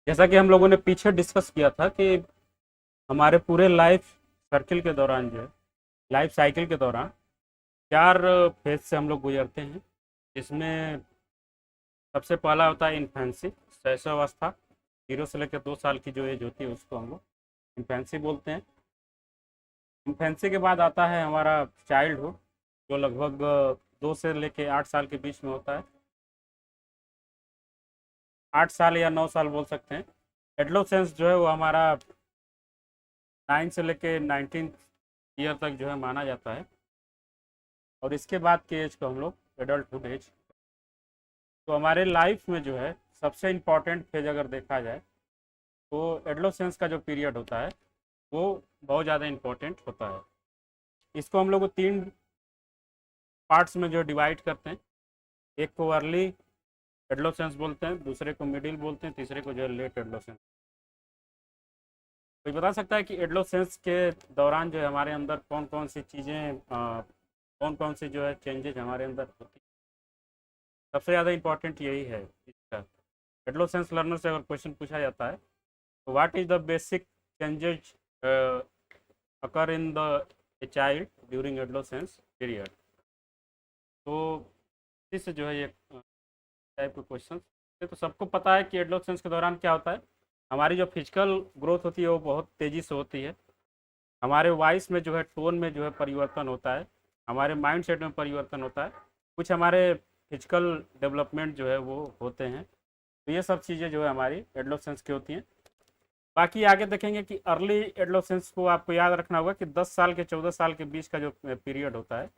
जैसा कि हम लोगों ने पीछे डिस्कस किया था कि हमारे पूरे लाइफ सर्किल के दौरान जो है, लाइफ साइकिल के दौरान 4 फेज से हम लोग गुजरते हैं। इसमें सबसे पहला होता है इन्फेंसी, शैशवावस्था। 0 से लेकर 2 साल की जो एज होती है उसको हम लोग इन्फेंसी बोलते हैं। इन्फेंसी के बाद आता है हमारा चाइल्डहुड, जो लगभग 2 से लेकर 8 साल के बीच में होता है। 8 साल या 9 साल बोल सकते हैं। एडोलेसेंस जो है वो हमारा 9 से लेकर 19 ईयर तक जो है माना जाता है। और इसके बाद के एज को हम लोग एडल्टहुड एज। तो हमारे लाइफ में जो है सबसे इम्पॉर्टेंट फेज अगर देखा जाए तो एडोलेसेंस का जो पीरियड होता है वो बहुत ज़्यादा इम्पोर्टेंट होता है। इसको हम लोग को 3 पार्ट्स में जो डिवाइड करते हैं। एक को अर्ली एडोलेसेंस बोलते हैं, दूसरे को मिडिल बोलते हैं, तीसरे को जो है लेट एडोलेसेंस। कोई बता सकता है कि एडोलेसेंस के दौरान जो है हमारे अंदर कौन कौन सी चीज़ें, कौन कौन सी जो है चेंजेज हमारे अंदर होती है? सबसे ज़्यादा इंपॉर्टेंट यही है इसका। एडोलेसेंस लर्नर से अगर क्वेश्चन पूछा जाता है तो what is the basic changes occur in the a child during adolescence period. तो इस जो है ये टाइप के क्वेश्चन। तो सबको पता है कि एडोलेसेंस के दौरान क्या होता है। हमारी जो फिजिकल ग्रोथ होती है वो बहुत तेज़ी से होती है। हमारे वॉइस में जो है, टोन में जो है परिवर्तन होता है। हमारे माइंड सेट में परिवर्तन होता है। कुछ हमारे फिजिकल डेवलपमेंट जो है वो होते हैं। तो ये सब चीज़ें जो है हमारी एडोलेसेंस की होती हैं। बाकी आगे देखेंगे कि अर्ली एडोलेसेंस को आपको याद रखना होगा कि 10 साल के 14 साल के बीच का जो पीरियड होता है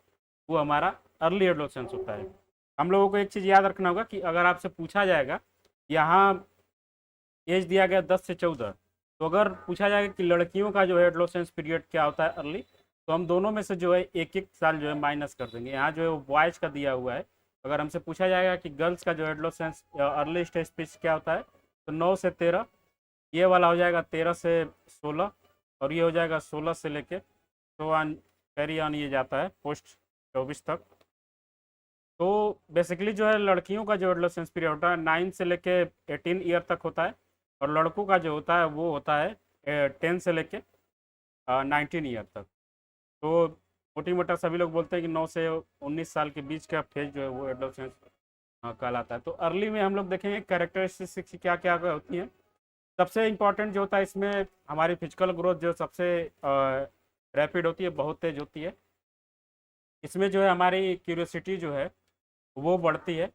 वो हमारा अर्ली एडोलेसेंस होता है। हम लोगों को एक चीज़ याद रखना होगा कि अगर आपसे पूछा जाएगा, यहाँ एज दिया गया 10 से 14, तो अगर पूछा जाएगा कि लड़कियों का जो है एडोलेसेंस पीरियड क्या होता है अर्ली, तो हम दोनों में से जो है एक एक साल जो है माइनस कर देंगे। यहाँ जो है वो बॉयज़ का दिया हुआ है। अगर हमसे पूछा जाएगा कि गर्ल्स का जो एडोलेसेंस अर्ली स्टेज पीरियड क्या होता है, तो 9 से 13, ये वाला हो जाएगा 13 से 16, और ये हो जाएगा 16 से लेके तो ऑन कैरी ऑन ये जाता है पोस्ट 24 तक। तो बेसिकली जो है लड़कियों का जो एडोलेसेंस पीरियड होता है 9 से लेके 18 ईयर तक होता है। और लड़कों का जो होता है वो होता है 10 से लेके 19 ईयर तक। तो मोटी मोटा सभी लोग बोलते हैं कि 9 से 19 साल के बीच का फेज जो है वो एडोलेसेंस कहलाता है। तो अर्ली में हम लोग देखेंगे कैरेक्टरिस्टिक्स क्या क्या होती हैं। सबसे इम्पॉर्टेंट जो होता है इसमें हमारी फिजिकल ग्रोथ जो सबसे रैपिड होती है, बहुत तेज होती है। इसमें जो है हमारी क्यूरियोसिटी जो है वो बढ़ती है।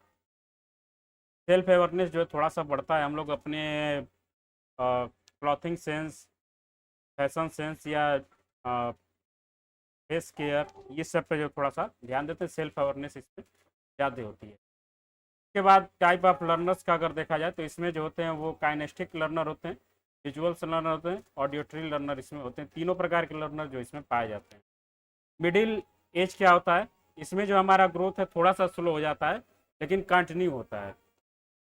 सेल्फ अवेयरनेस जो है थोड़ा सा बढ़ता है। हम लोग अपने क्लॉथिंग सेंस, फैशन सेंस या फेस केयर, ये सब पे जो थोड़ा सा ध्यान देते हैं। सेल्फ अवेयरनेस इसमें ज़्यादा होती है। इसके बाद टाइप ऑफ लर्नर्स का अगर देखा जाए तो इसमें जो होते हैं वो काइनेस्टिक लर्नर होते हैं, विजुअल्स लर्नर होते हैं, ऑडियोटरी लर्नर इसमें होते हैं। तीनों प्रकार के लर्नर जो इसमें पाए जाते हैं। मिडिल एज क्या होता है, इसमें जो हमारा ग्रोथ है थोड़ा सा स्लो हो जाता है लेकिन कंटिन्यू होता है।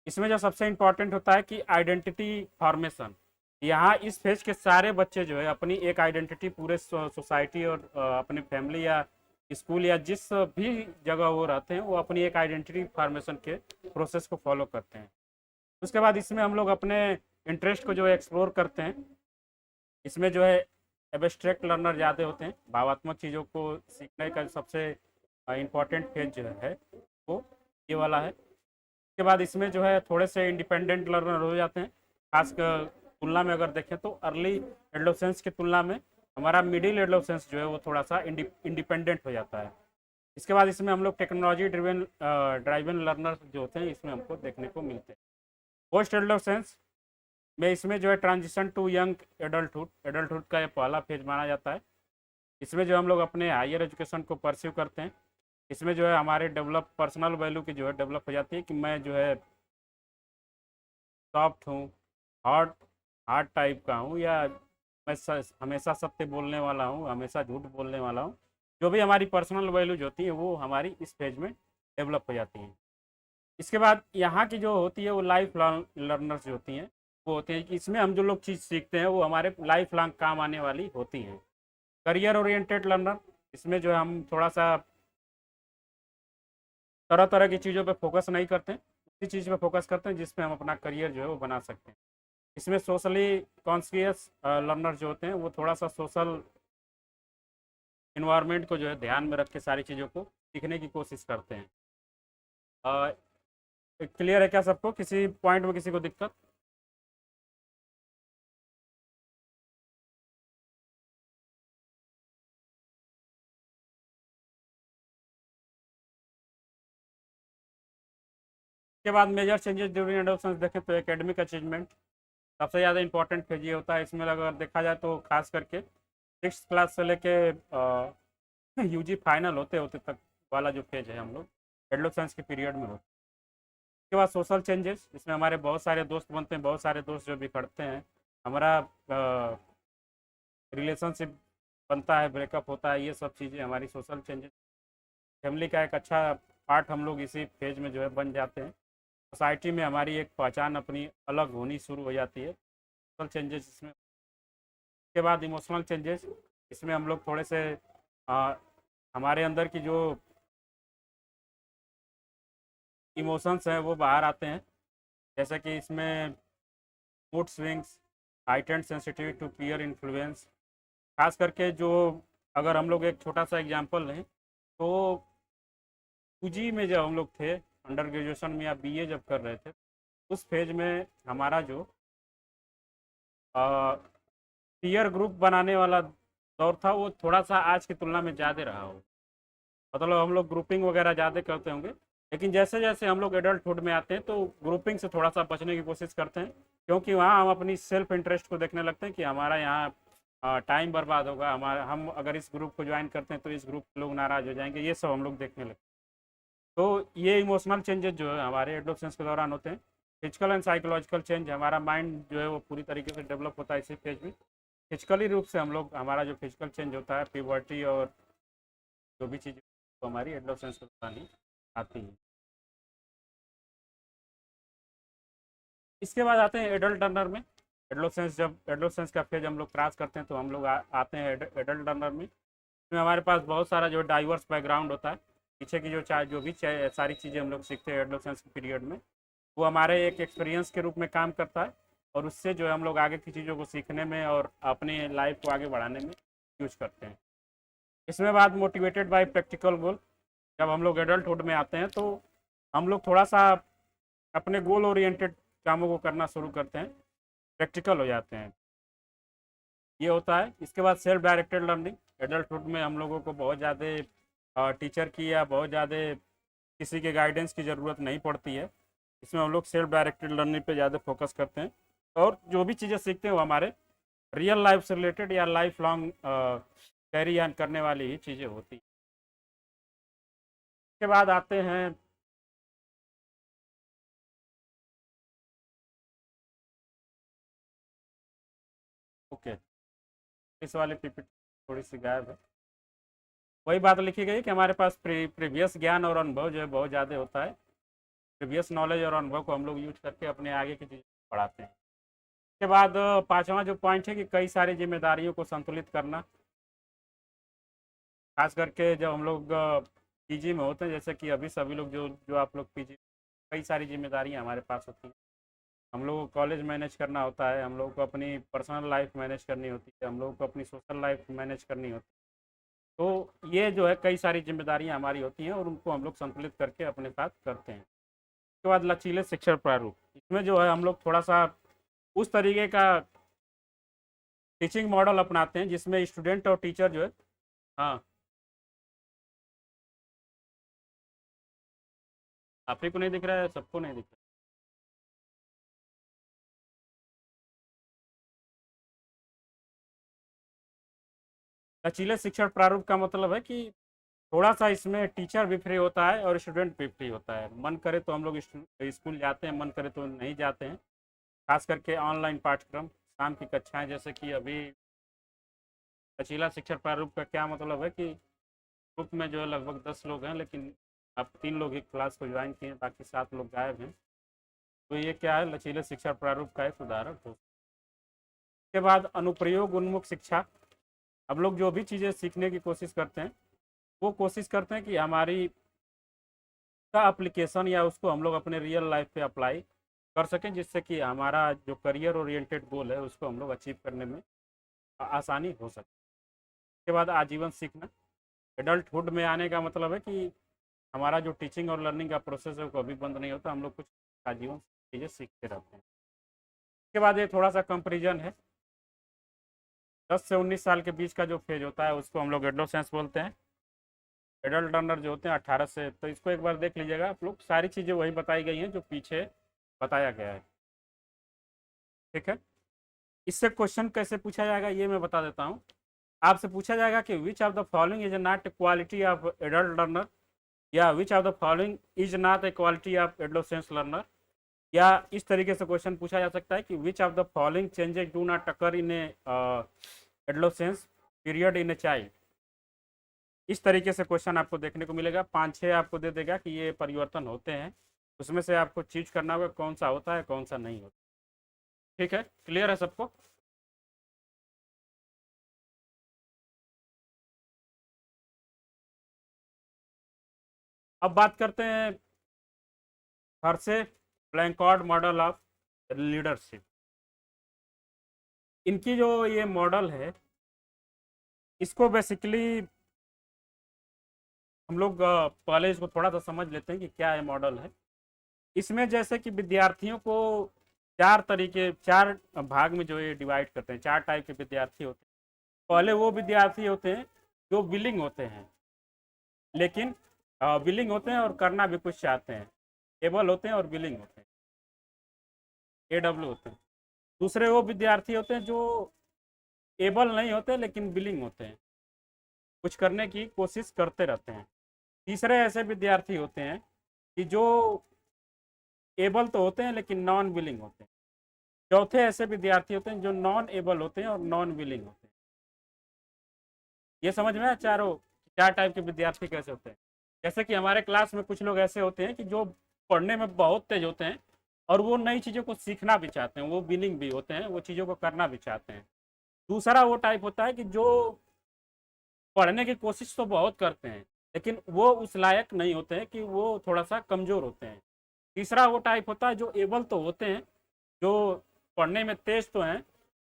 इसमें जो सबसे इम्पॉर्टेंट होता है कि आइडेंटिटी फॉर्मेशन। यहाँ इस फेज के सारे बच्चे जो है अपनी एक आइडेंटिटी पूरे सोसाइटी और अपने फैमिली या स्कूल या जिस भी जगह वो रहते हैं वो अपनी एक आइडेंटिटी फॉर्मेशन के प्रोसेस को फॉलो करते हैं। उसके बाद इसमें हम लोग अपने इंटरेस्ट को जो है एक्सप्लोर करते हैं। इसमें जो है एब्स्ट्रैक्ट लर्नर ज़्यादा होते हैं। भावात्मक चीज़ों को सीखने का सबसे इम्पॉर्टेंट फेज जो है वो ये वाला है। उसके बाद इसमें जो है थोड़े से इंडिपेंडेंट लर्नर हो जाते हैं। खास कर तुलना में अगर देखें तो अर्ली एडोलेसेंस की तुलना में हमारा मिडिल एडोलेसेंस जो है वो थोड़ा सा इंडिपेंडेंट हो जाता है। इसके बाद इसमें हम लोग टेक्नोलॉजी ड्राइवन लर्नर जो होते हैं इसमें हमको देखने को मिलते हैं। पोस्ट एडोलेसेंस में इसमें जो है transition to young adulthood, adulthood का ये पहला फेज माना जाता है। इसमें जो हम लोग अपने हायर एजुकेशन को परस्यू करते हैं। इसमें जो है हमारे डेवलप पर्सनल वैल्यू की जो है डेवलप हो जाती है कि मैं जो है सॉफ्ट हूँ, हार्ड हार्ड टाइप का हूँ, या मैं हमेशा सत्य बोलने वाला हूँ, हमेशा झूठ बोलने वाला हूँ। जो भी हमारी पर्सनल वैल्यूज होती है वो हमारी इस फेज में डेवलप हो जाती हैं। इसके बाद यहाँ की जो होती है वो लाइफ लॉन्ग लर्नर्स जो होती हैं वो होते हैं कि इसमें हम जो लोग चीज़ सीखते हैं वो हमारे लाइफ लॉन्ग काम आने वाली होती हैं। करियर ओरिएंटेड लर्नर, इसमें जो है हम थोड़ा सा तरह तरह की चीज़ों पे फोकस नहीं करते हैं, उसी चीज़ पे फोकस करते हैं जिसमें हम अपना करियर जो है वो बना सकते हैं। इसमें सोशली कॉन्शियस लर्नर जो होते हैं वो थोड़ा सा सोशल इन्वायरमेंट को जो है ध्यान में रख के सारी चीज़ों को सीखने की कोशिश करते हैं। क्लियर है क्या सबको? किसी पॉइंट में किसी को दिक्कत? के बाद मेजर चेंजेस ड्यूरिंग एडोलेसेंस देखें तो एकेडमिक अचीवमेंट सबसे ज़्यादा इंपॉर्टेंट फेज ये होता है। इसमें अगर देखा जाए तो खास करके 6th क्लास से लेके यूजी फाइनल होते होते तक वाला जो फेज है हम लोग एडोलेसेंस के पीरियड में होता है। उसके बाद सोशल चेंजेस, इसमें हमारे बहुत सारे दोस्त बनते हैं, बहुत सारे दोस्त जो बिखरते हैं, हमारा रिलेशनशिप बनता है, ब्रेकअप होता है, ये सब चीज़ें हमारी सोशल चेंजेस। फैमिली का एक अच्छा पार्ट हम लोग इसी फेज में जो है बन जाते हैं। सोसाइटी में हमारी एक पहचान अपनी अलग होनी शुरू हो जाती है। सोशल चेंजेस इसमें। उसके बाद इमोशनल चेंजेस, इसमें हम लोग थोड़े से आ, हमारे अंदर की जो इमोशंस हैं वो बाहर आते हैं। जैसे कि इसमें mood swings, heightened sensitivity to peer influence, खास करके जो अगर हम लोग एक छोटा सा एग्जांपल लें तो यूजी में जब हम लोग थे, अंडर ग्रेजुएशन में या बीए जब कर रहे थे, उस फेज में हमारा जो पीयर ग्रुप बनाने वाला दौर था वो थोड़ा सा आज की तुलना में ज़्यादा रहा हो। मतलब हम लोग ग्रुपिंग वगैरह ज़्यादा करते होंगे, लेकिन जैसे जैसे हम लोग एडल्टहुड में आते हैं तो ग्रुपिंग से थोड़ा सा बचने की कोशिश करते हैं, क्योंकि वहाँ हम अपनी सेल्फ इंटरेस्ट को देखने लगते हैं कि हमारा यहाँ टाइम बर्बाद होगा, हमारा हम अगर इस ग्रुप को ज्वाइन करते हैं तो इस ग्रुप के लोग नाराज़ हो जाएंगे, ये सब हम लोग देखने लगते हैं। तो ये इमोशनल चेंजेस जो है हमारे एडोलेसेंस के दौरान होते हैं। फिजिकल एंड साइकोलॉजिकल चेंज, हमारा माइंड जो है वो पूरी तरीके से डेवलप होता है इसी फेज में। फिजिकली रूप से हम लोग हमारा जो फिजिकल चेंज होता है, प्यूबर्टी और जो भी चीज़ तो हमारी एडोलेसेंस के दौरान ही आती है। इसके बाद आते हैं एडल्ट लर्नर में। एडोलेसेंस, जब एडोलेसेंस का फेज हम लोग क्रॉस करते हैं तो हम लोग आते हैं एडल्ट लर्नर में। इसमें हमारे पास बहुत सारा जो डाइवर्स बैकग्राउंड होता है। पीछे की जो भी सारी चीज़ें हम लोग सीखते हैं एडोलेसेंस के पीरियड में, वो हमारे एक एक्सपीरियंस के रूप में काम करता है, और उससे जो है हम लोग आगे की चीज़ों को सीखने में और अपने लाइफ को आगे बढ़ाने में यूज करते हैं। इसमें बाद मोटिवेटेड बाय प्रैक्टिकल गोल, जब हम लोग एडल्टहुड में आते हैं तो हम लोग थोड़ा सा अपने गोल ओरिएंटेड कामों को करना शुरू करते हैं, प्रैक्टिकल हो जाते हैं, ये होता है। इसके बाद सेल्फ डायरेक्टेड लर्निंग, एडल्टहुड में हम लोगों को बहुत ज़्यादा टीचर की या बहुत ज़्यादा किसी के गाइडेंस की ज़रूरत नहीं पड़ती है। इसमें हम लोग सेल्फ डायरेक्टेड लर्निंग पे ज़्यादा फोकस करते हैं, और जो भी चीज़ें सीखते हैं वो हमारे रियल लाइफ से रिलेटेड या लाइफ लॉन्ग कैरी ऑन करने वाली ही चीज़ें होती हैं। उसके बाद आते हैं ओके, इस वाले पीपीटी थोड़ी सी गायब है। वही बात लिखी गई कि हमारे पास प्रीवियस ज्ञान और अनुभव जो है बहुत ज़्यादा होता है। प्रीवियस नॉलेज और अनुभव को हम लोग यूज करके अपने आगे की चीज़ पढ़ाते हैं। उसके बाद पांचवा जो पॉइंट है कि कई सारी जिम्मेदारियों को संतुलित करना, खास करके जब हम लोग पीजी में होते हैं, जैसे कि अभी सभी लोग जो जो आप लोग पीजी, कई सारी जिम्मेदारियां हमारे पास होती हैं। हम लोग को कॉलेज मैनेज करना होता है, हम लोग को अपनी पर्सनल लाइफ मैनेज करनी होती है, हम लोग को अपनी सोशल लाइफ मैनेज करनी होती है। तो ये जो है कई सारी जिम्मेदारियां हमारी होती हैं और उनको हम लोग संतुलित करके अपने साथ करते हैं। उसके बाद लचीले शिक्षण प्रारूप, इसमें जो है हम लोग थोड़ा सा उस तरीके का टीचिंग मॉडल अपनाते हैं जिसमें स्टूडेंट और टीचर जो है, हाँ, आप ही को नहीं दिख रहा है, सबको नहीं दिख रहा है। लचीले शिक्षण प्रारूप का मतलब है कि थोड़ा सा इसमें टीचर भी फ्री होता है और स्टूडेंट भी फ्री होता है। मन करे तो हम लोग स्कूल जाते हैं, मन करे तो नहीं जाते हैं। खास करके ऑनलाइन पाठ्यक्रम, शाम की कक्षाएं, जैसे कि अभी लचीला शिक्षण प्रारूप का क्या मतलब है कि ग्रुप में जो है लगभग 10 लोग हैं, लेकिन अब 3 लोग ही क्लास को ज्वाइन किए, बाकी 7 लोग गायब हैं। तो ये क्या है, लचीले शिक्षा प्रारूप का एक उदाहरण हो। उसके बाद अनुप्रयोग उन्मुख शिक्षा, हम लोग जो भी चीज़ें सीखने की कोशिश करते हैं वो कोशिश करते हैं कि हमारी का एप्लीकेशन या उसको हम लोग अपने रियल लाइफ पे अप्लाई कर सकें, जिससे कि हमारा जो करियर ओरिएंटेड गोल है उसको हम लोग अचीव करने में आसानी हो सके। उसके बाद आजीवन सीखना। एडल्टहुड में आने का मतलब है कि हमारा जो टीचिंग और लर्निंग का प्रोसेस है वो कभी बंद नहीं होता, हम लोग कुछ आजीवन चीज़ें सीखते रहते हैं। उसके बाद ये थोड़ा सा कंपेरिजन है। 10 से 19 साल के बीच का जो फेज होता है उसको हम लोग एडोलेसेंस बोलते हैं। एडल्ट लर्नर जो होते हैं 18 से, तो इसको एक बार देख लीजिएगा आप लोग, सारी चीज़ें वही बताई गई हैं जो पीछे बताया गया है। ठीक है, इससे क्वेश्चन कैसे पूछा जाएगा ये मैं बता देता हूँ। आपसे पूछा जाएगा कि which of the following is not a quality of adult learner, या which of the following is not a quality of adolescence learner, या इस तरीके से क्वेश्चन पूछा जा सकता है कि which of the following changes do not occur in A adolescence period in a child. इस तरीके से क्वेश्चन आपको देखने को मिलेगा, 5-6 आपको दे देगा कि ये परिवर्तन होते हैं, उसमें से आपको चीज करना होगा कौन सा होता है कौन सा नहीं होता। ठीक है, क्लियर है सबको? अब बात करते हैं हर्षे ब्लैंकॉर्ड मॉडल ऑफ लीडरशिप। इनकी जो ये मॉडल है इसको बेसिकली हम लोग पहले इसको थोड़ा सा समझ लेते हैं कि क्या है मॉडल है। इसमें जैसे कि विद्यार्थियों को चार भाग में जो ये डिवाइड करते हैं, 4 टाइप के विद्यार्थी होते हैं। पहले वो विद्यार्थी होते हैं जो विलिंग होते हैं, लेकिन विलिंग होते हैं और करना भी कुछ चाहते हैं, एबल होते हैं और विलिंग होते हैं, AW होते हैं। दूसरे वो विद्यार्थी होते हैं जो एबल नहीं होते लेकिन विलिंग होते हैं, कुछ करने की कोशिश करते रहते हैं। तीसरे ऐसे विद्यार्थी होते हैं कि जो एबल तो होते हैं लेकिन नॉन विलिंग होते हैं। चौथे ऐसे विद्यार्थी होते हैं जो नॉन एबल होते हैं और नॉन विलिंग होते हैं। ये समझ में आया चारों 4 टाइप के विद्यार्थी कैसे होते हैं? जैसे कि हमारे क्लास में कुछ लोग ऐसे होते हैं कि जो पढ़ने में बहुत तेज होते हैं और वो नई चीज़ों को सीखना भी चाहते हैं, वो विलिंग भी होते हैं, वो चीज़ों को करना भी चाहते हैं। दूसरा वो टाइप होता है कि जो पढ़ने की कोशिश तो बहुत करते हैं लेकिन वो उस लायक नहीं होते हैं, कि वो थोड़ा सा कमज़ोर होते हैं। तीसरा वो टाइप होता है जो एबल तो होते हैं, जो पढ़ने में तेज तो हैं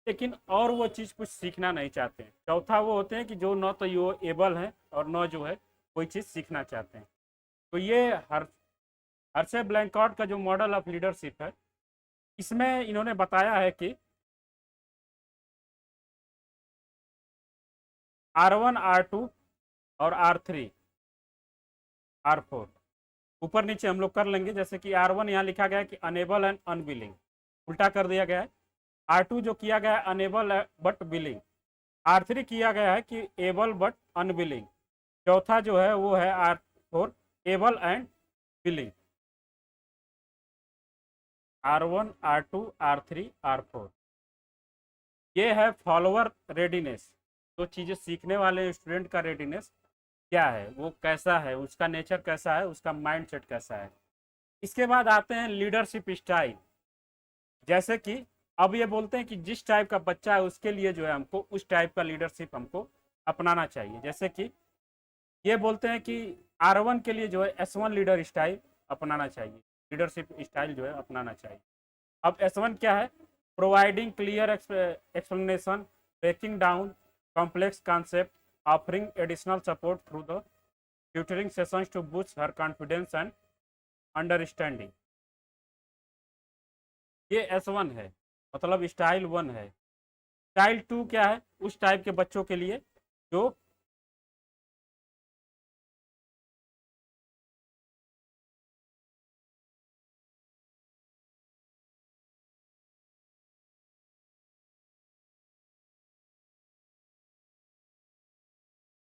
लेकिन और वो चीज़ कुछ सीखना नहीं चाहते हैं। चौथा वो होते हैं कि जो न तो ये एबल हैं और न जो है कोई चीज़ सीखना चाहते हैं। तो ये हर्षे ब्लैंकॉर्ड का जो मॉडल ऑफ लीडरशिप है, इसमें इन्होंने बताया है कि R1 R2 और R3 R4 ऊपर नीचे हम लोग कर लेंगे। जैसे कि R1 यहाँ लिखा गया है कि अनेबल एंड अनविलिंग, उल्टा कर दिया गया है। R2 जो किया गया है अनेबल बट विलिंग। R3 किया गया है कि एबल बट अनविलिंग। चौथा जो है वो है R4 able and willing. R1 R2 R3 R4 ये है फॉलोअर रेडीनेस। जो चीज़ें सीखने वाले स्टूडेंट का रेडीनेस क्या है, वो कैसा है, उसका नेचर कैसा है, उसका माइंडसेट कैसा है। इसके बाद आते हैं लीडरशिप स्टाइल। जैसे कि अब ये बोलते हैं कि जिस टाइप का बच्चा है उसके लिए जो है हमको उस टाइप का लीडरशिप हमको अपनाना चाहिए। जैसे कि ये बोलते हैं कि R1 के लिए जो है S1 लीडर स्टाइल अपनाना चाहिए, लीडरशिप स्टाइल जो है अपनाना चाहिए। अब S1 क्या है? Providing clear explanation, breaking down complex concept, offering additional support through the tutoring sessions to boost her confidence and understanding. ये S1 है, मतलब स्टाइल 1 है। स्टाइल 2 क्या है? उस टाइप के बच्चों के लिए जो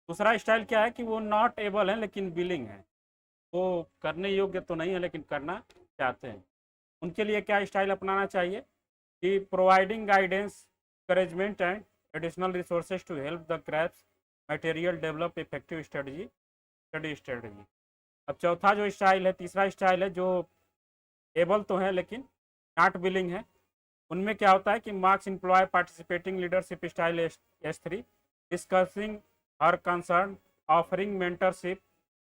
दूसरा स्टाइल क्या है कि वो नॉट एबल है लेकिन विलिंग है, वो करने योग्य तो नहीं है लेकिन करना चाहते हैं। उनके लिए क्या स्टाइल अपनाना चाहिए कि providing guidance, encouragement and additional resources to help the grasp material, develop effective study strategy. अब चौथा जो स्टाइल है, तीसरा स्टाइल है, जो एबल तो है लेकिन नॉट विलिंग है। उनमें क्या होता है कि marks employ participating leadership style S3, discussing her concern, offering mentorship,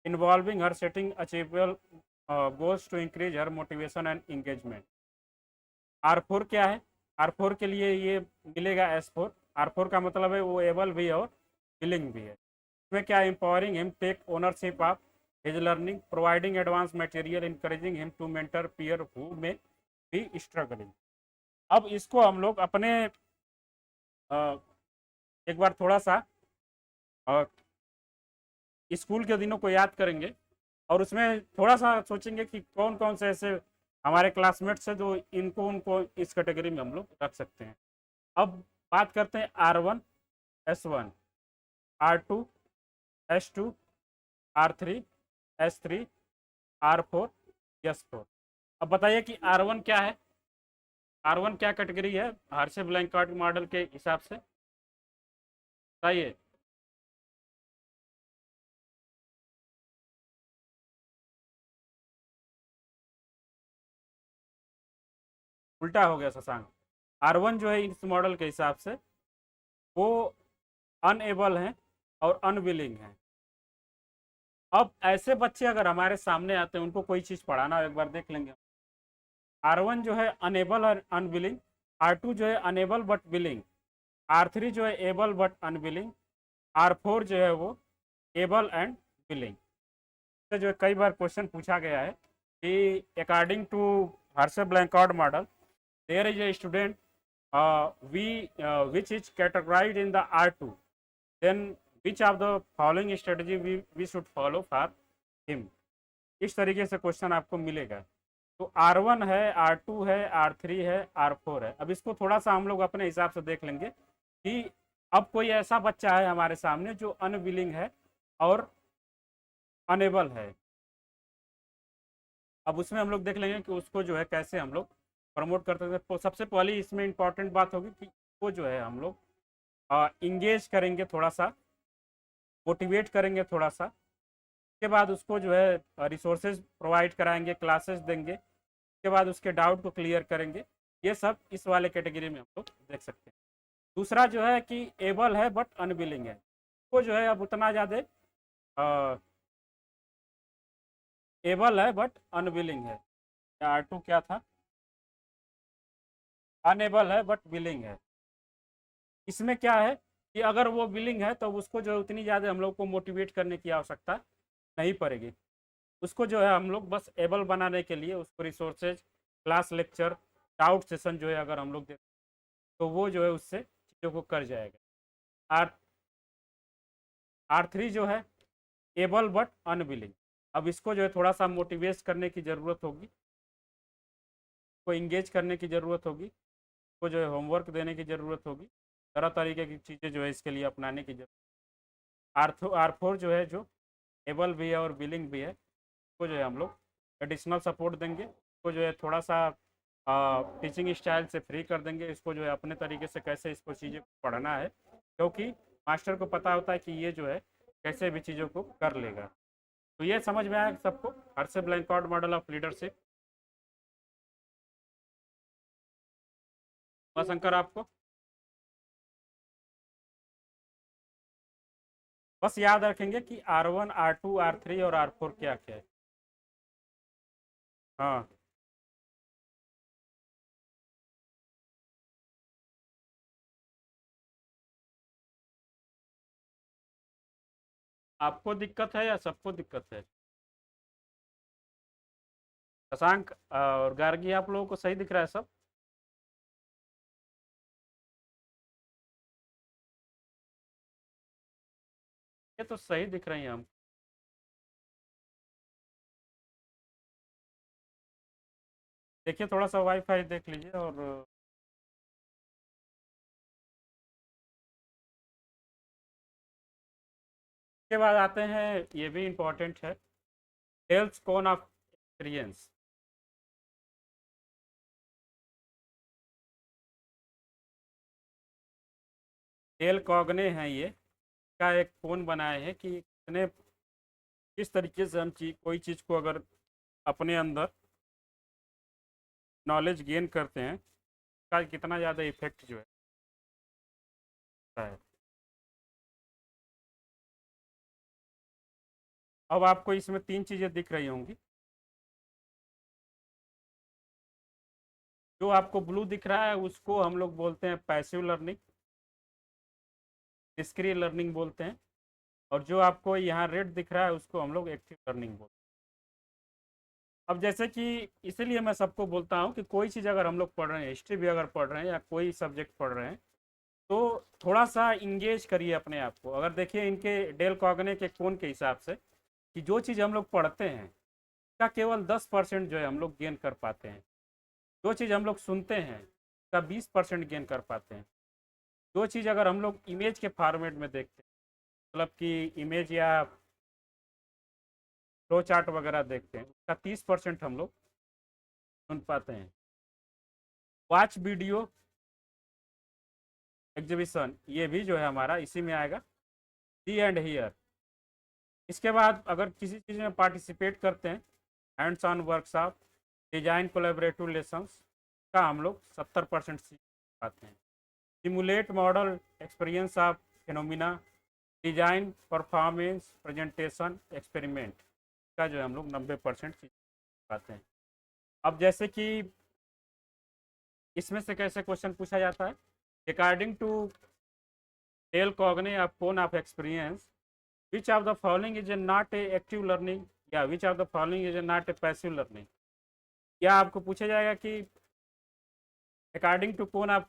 involving her, setting achievable goals to increase her motivation and engagement. R4 क्या है? R4 के लिए ये मिलेगा S4। R4 का मतलब है वो एबल भी है और विलिंग भी है। इसमें क्या है? Empowering him take ownership of his learning, providing advance material, encouraging him to mentor peer who may be struggling. अब इसको हम लोग अपने एक बार थोड़ा सा स्कूल के दिनों को याद करेंगे और उसमें थोड़ा सा सोचेंगे कि कौन कौन से ऐसे हमारे क्लासमेट्स हैं जो इनको उनको इस कैटेगरी में हम लोग रख सकते हैं। अब बात करते हैं R1 S1, R2 S2, R3 S3, R4 S4। अब बताइए कि R1 क्या है? R1 क्या कैटेगरी है हार्शे ब्लैंकार्ड मॉडल के हिसाब से? बताइए। उल्टा हो गया शशांक। R1 जो है इस मॉडल के हिसाब से वो अनएबल हैं और अनविलिंग हैं। अब ऐसे बच्चे अगर हमारे सामने आते हैं, उनको कोई चीज़ पढ़ाना एक बार देख लेंगे। R1 जो है अनेबल और अनविलिंग, R2 जो है अनेबल बट विलिंग, R3 जो है एबल बट अनविलिंग, R4 जो है वो एबल एंड विलिंग। तो जो कई बार क्वेश्चन पूछा गया है कि according to Hersey Blanchard model there is a student which is categorized in the R2, then which of the following strategy we should follow for him। इस तरीके से क्वेश्चन आपको मिलेगा। तो R1 है, R2 है, R3 है, R4 है। अब इसको थोड़ा सा हम लोग अपने हिसाब से देख लेंगे कि अब कोई ऐसा बच्चा है हमारे सामने जो अनविलिंग है और अनेबल है। अब उसमें हम लोग देख लेंगे कि उसको जो है कैसे हम लोग प्रमोट करते हैं। तो सबसे पहले इसमें इंपॉर्टेंट बात होगी कि वो जो है हम लोग इंगेज करेंगे, थोड़ा सा मोटिवेट करेंगे थोड़ा सा। उसके बाद उसको जो है रिसोर्सेज प्रोवाइड कराएंगे, क्लासेस देंगे। उसके बाद उसके डाउट को क्लियर करेंगे। ये सब इस वाले कैटेगरी में हम लोग देख सकते हैं। दूसरा जो है कि एबल है बट अनविलिंग है, वो जो है अब उतना ज़्यादा एबल है बट अनविलिंग है। R2 क्या था? अनेबल है बट विलिंग है। इसमें क्या है कि अगर वो विलिंग है तो उसको जो है उतनी ज़्यादा हम लोग को मोटिवेट करने की आवश्यकता नहीं पड़ेगी। उसको जो है हम लोग बस एबल बनाने के लिए उसको resources, class lecture, doubt session जो है अगर हम लोग दें तो वो जो है उससे चीज़ों को कर जाएगा। आर R3 जो है एबल बट अनविलिंग। अब इसको जो है थोड़ा सा मोटिवेट करने की ज़रूरत होगी, को इंगेज करने की ज़रूरत होगी, को जो है होमवर्क देने की ज़रूरत होगी, तरह तरीके की चीज़ें जो है इसके लिए अपनाने की जरूरत। R4 जो है जो एबल भी है और विलिंग भी है, उसको जो है हम लोग एडिशनल सपोर्ट देंगे। उसको जो है थोड़ा सा टीचिंग स्टाइल से फ्री कर देंगे। इसको जो है अपने तरीके से कैसे इसको चीज़ें पढ़ना है, क्योंकि मास्टर को पता होता है कि ये जो है कैसे भी चीज़ों को कर लेगा। तो ये समझ में आया सबको Hersey Blanchard model of leadership? Shankar आपको बस याद रखेंगे कि R1 R2 R3 और R4 क्या क्या है। हाँ, आपको दिक्कत है या सबको दिक्कत है? शशांक और गार्गी, आप लोगों को सही दिख रहा है सब? ये तो सही दिख रही हैं हम। देखिए थोड़ा सा वाईफाई देख लीजिए। और उसके बाद आते हैं, ये भी इम्पोर्टेंट है, टेल्स कौन ऑफ एक्सपीरियंस। टेल कॉग्ने हैं ये, का एक कौन बनाए हैं कि कितने किस तरीके से हम चीज कोई चीज़ को अगर अपने अंदर नॉलेज गेन करते हैं, का कितना ज़्यादा इफेक्ट जो है। अब आपको इसमें तीन चीज़ें दिख रही होंगी। जो आपको ब्लू दिख रहा है उसको हम लोग बोलते हैं पैसिव लर्निंग, निष्क्रिय लर्निंग बोलते हैं। और जो आपको यहाँ रेड दिख रहा है उसको हम लोग एक्टिव लर्निंग बोलते हैं। अब जैसे कि इसीलिए मैं सबको बोलता हूँ कि कोई चीज़ अगर हम लोग पढ़ रहे हैं, हिस्ट्री भी अगर पढ़ रहे हैं या कोई सब्जेक्ट पढ़ रहे हैं, तो थोड़ा सा इंगेज करिए अपने आप को। अगर देखिए इनके डेल कॉग्ने के कोण के हिसाब से कि जो चीज़ हम लोग पढ़ते हैं का केवल 10% जो है हम लोग गेन कर पाते हैं, जो चीज़ हम लोग सुनते हैं का 20% गेन कर पाते हैं, जो चीज़ अगर हम लोग इमेज के फॉर्मेट में देखते हैं, मतलब कि इमेज या फ्लो चार्ट वगैरह देखते हैं, उसका 30% हम लोग सुन पाते हैं। वॉच वीडियो एग्जीबिशन ये भी जो है हमारा इसी में आएगा, सी एंड हियर। इसके बाद अगर किसी चीज़ में पार्टिसिपेट करते हैं, hands on workshop, design collaborative lessons का हम लोग 70% सीख पाते हैं। Simulate model experience of phenomena, design performance presentation experiment का जो है हम लोग 90% सीख पाते हैं। अब जैसे कि इसमें से कैसे क्वेश्चन पूछा जाता है, according to Dale cone of cone of experience which of the following is not a active learning या which of the following is not a passive learning. या आपको पूछा जाएगा कि according to cone of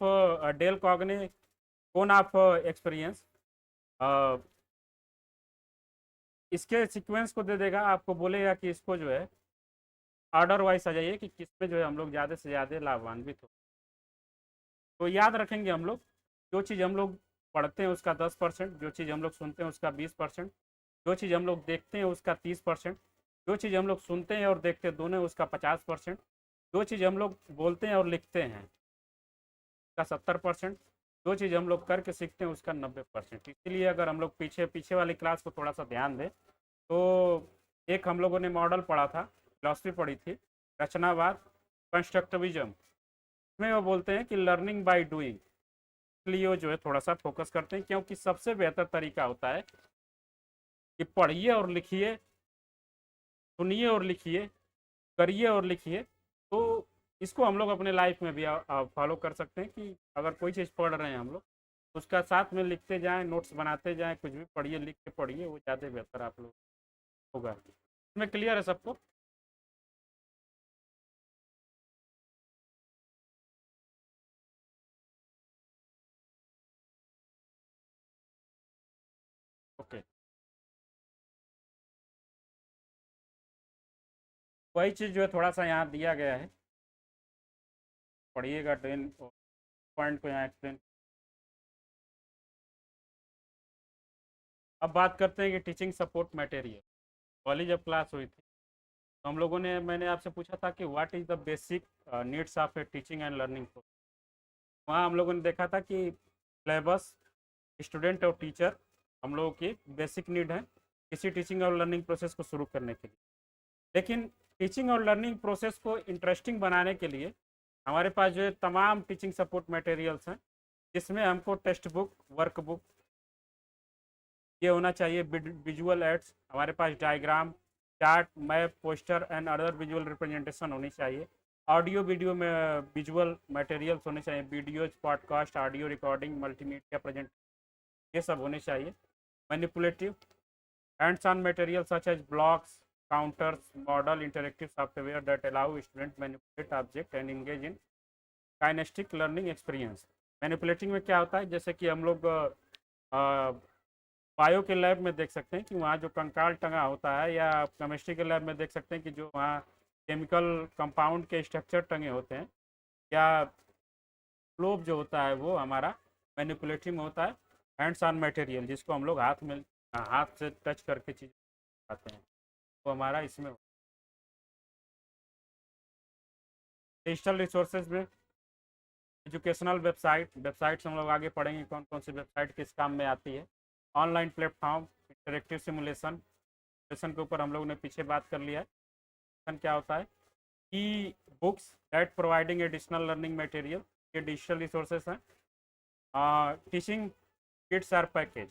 Dale cone cone of experience, इसके sequence को दे देगा, आपको बोलेगा कि इसको जो है ऑर्डर वाइज आ जाइए कि किस पे जो है हम लोग ज़्यादा से ज़्यादा लाभान्वित हो। तो याद रखेंगे हम लोग, जो चीज़ हम लोग पढ़ते हैं उसका 10%, जो चीज़ हम लोग सुनते हैं उसका 20%, जो चीज़ हम लोग देखते हैं उसका 30%, जो चीज़ हम लोग सुनते हैं और देखते हैं दोनों उसका 50%, जो चीज़ हम लोग बोलते हैं और लिखते हैं उसका 70%, जो चीज़ हम लोग करके सीखते हैं उसका 90%। इसलिए अगर हम लोग पीछे पीछे वाली क्लास को थोड़ा सा ध्यान दें तो एक हम लोगों ने मॉडल पढ़ा था, फिलॉसफी पढ़ी थी, रचनावाद, कंस्ट्रक्टिविज्म, इसमें वो बोलते हैं कि लर्निंग बाय डूइंग। इसलिए वो जो है थोड़ा सा फोकस करते हैं, क्योंकि सबसे बेहतर तरीका होता है कि पढ़िए और लिखिए, सुनिए और लिखिए, करिए और लिखिए। तो इसको हम लोग अपने लाइफ में भी फॉलो कर सकते हैं कि अगर कोई चीज़ पढ़ रहे हैं हम लोग उसका साथ में लिखते जाएं, नोट्स बनाते जाएं, कुछ भी पढ़िए, लिख के पढ़िए, वो ज़्यादा बेहतर आप लोग होगा। इसमें क्लियर है सबको? ओके, वही चीज़ जो है थोड़ा सा यहाँ दिया गया है, पढ़िएगा, ट्रेन पॉइंट को यहाँ एक्सप्लेन। अब बात करते हैं कि टीचिंग सपोर्ट मटेरियल। वाली जब क्लास हुई थी तो हम लोगों ने, मैंने आपसे पूछा था कि what is the basic needs of A teaching and learning process. वहाँ हम लोगों ने देखा था कि सिलेबस, स्टूडेंट और टीचर हम लोगों की बेसिक नीड है किसी टीचिंग और लर्निंग प्रोसेस को शुरू करने के लिए। लेकिन टीचिंग और लर्निंग प्रोसेस को इंटरेस्टिंग बनाने के लिए हमारे पास जो है तमाम टीचिंग सपोर्ट मटेरियल्स हैं, जिसमें हमको टेक्स्ट बुक, वर्क बुक, ये होना चाहिए, विजुअल एड्स, हमारे पास diagram, chart, map, poster and other visual representation होनी चाहिए। ऑडियो वीडियो में विजुअल मटेरियल्स होने चाहिए, videos, podcast, audio recording, multimedia present, ये सब होने चाहिए। Manipulative hands on material such as blocks, counters, model, interactive software that allow student manipulate object and engage in kinesthetic learning experience। Manipulating में क्या होता है, जैसे कि हम लोग बायो के लैब में देख सकते हैं कि वहाँ जो कंकाल टंगा होता है, या केमिस्ट्री के लैब में देख सकते हैं कि जो वहाँ केमिकल कंपाउंड के स्ट्रक्चर टंगे होते हैं, या ग्लोब जो होता है वो हमारा मैनिपुलेटिव में होता है। हैंड्स ऑन मटेरियल जिसको हम लोग हाथ से टच करके चीज़ पाते हैं, वो हमारा इसमें। डिजिटल रिसोर्सेज में एजुकेशनल वेबसाइट्स हम लोग आगे पढ़ेंगे कौन कौन सी वेबसाइट किस काम में आती है। Online platform, interactive simulation, simulation के ऊपर हम लोगों ने पीछे बात कर लिया है। क्या होता है, e books that providing additional learning material, ये डिजिटल रिसोर्सेज हैं। टीचिंग किट्स आर पैकेज,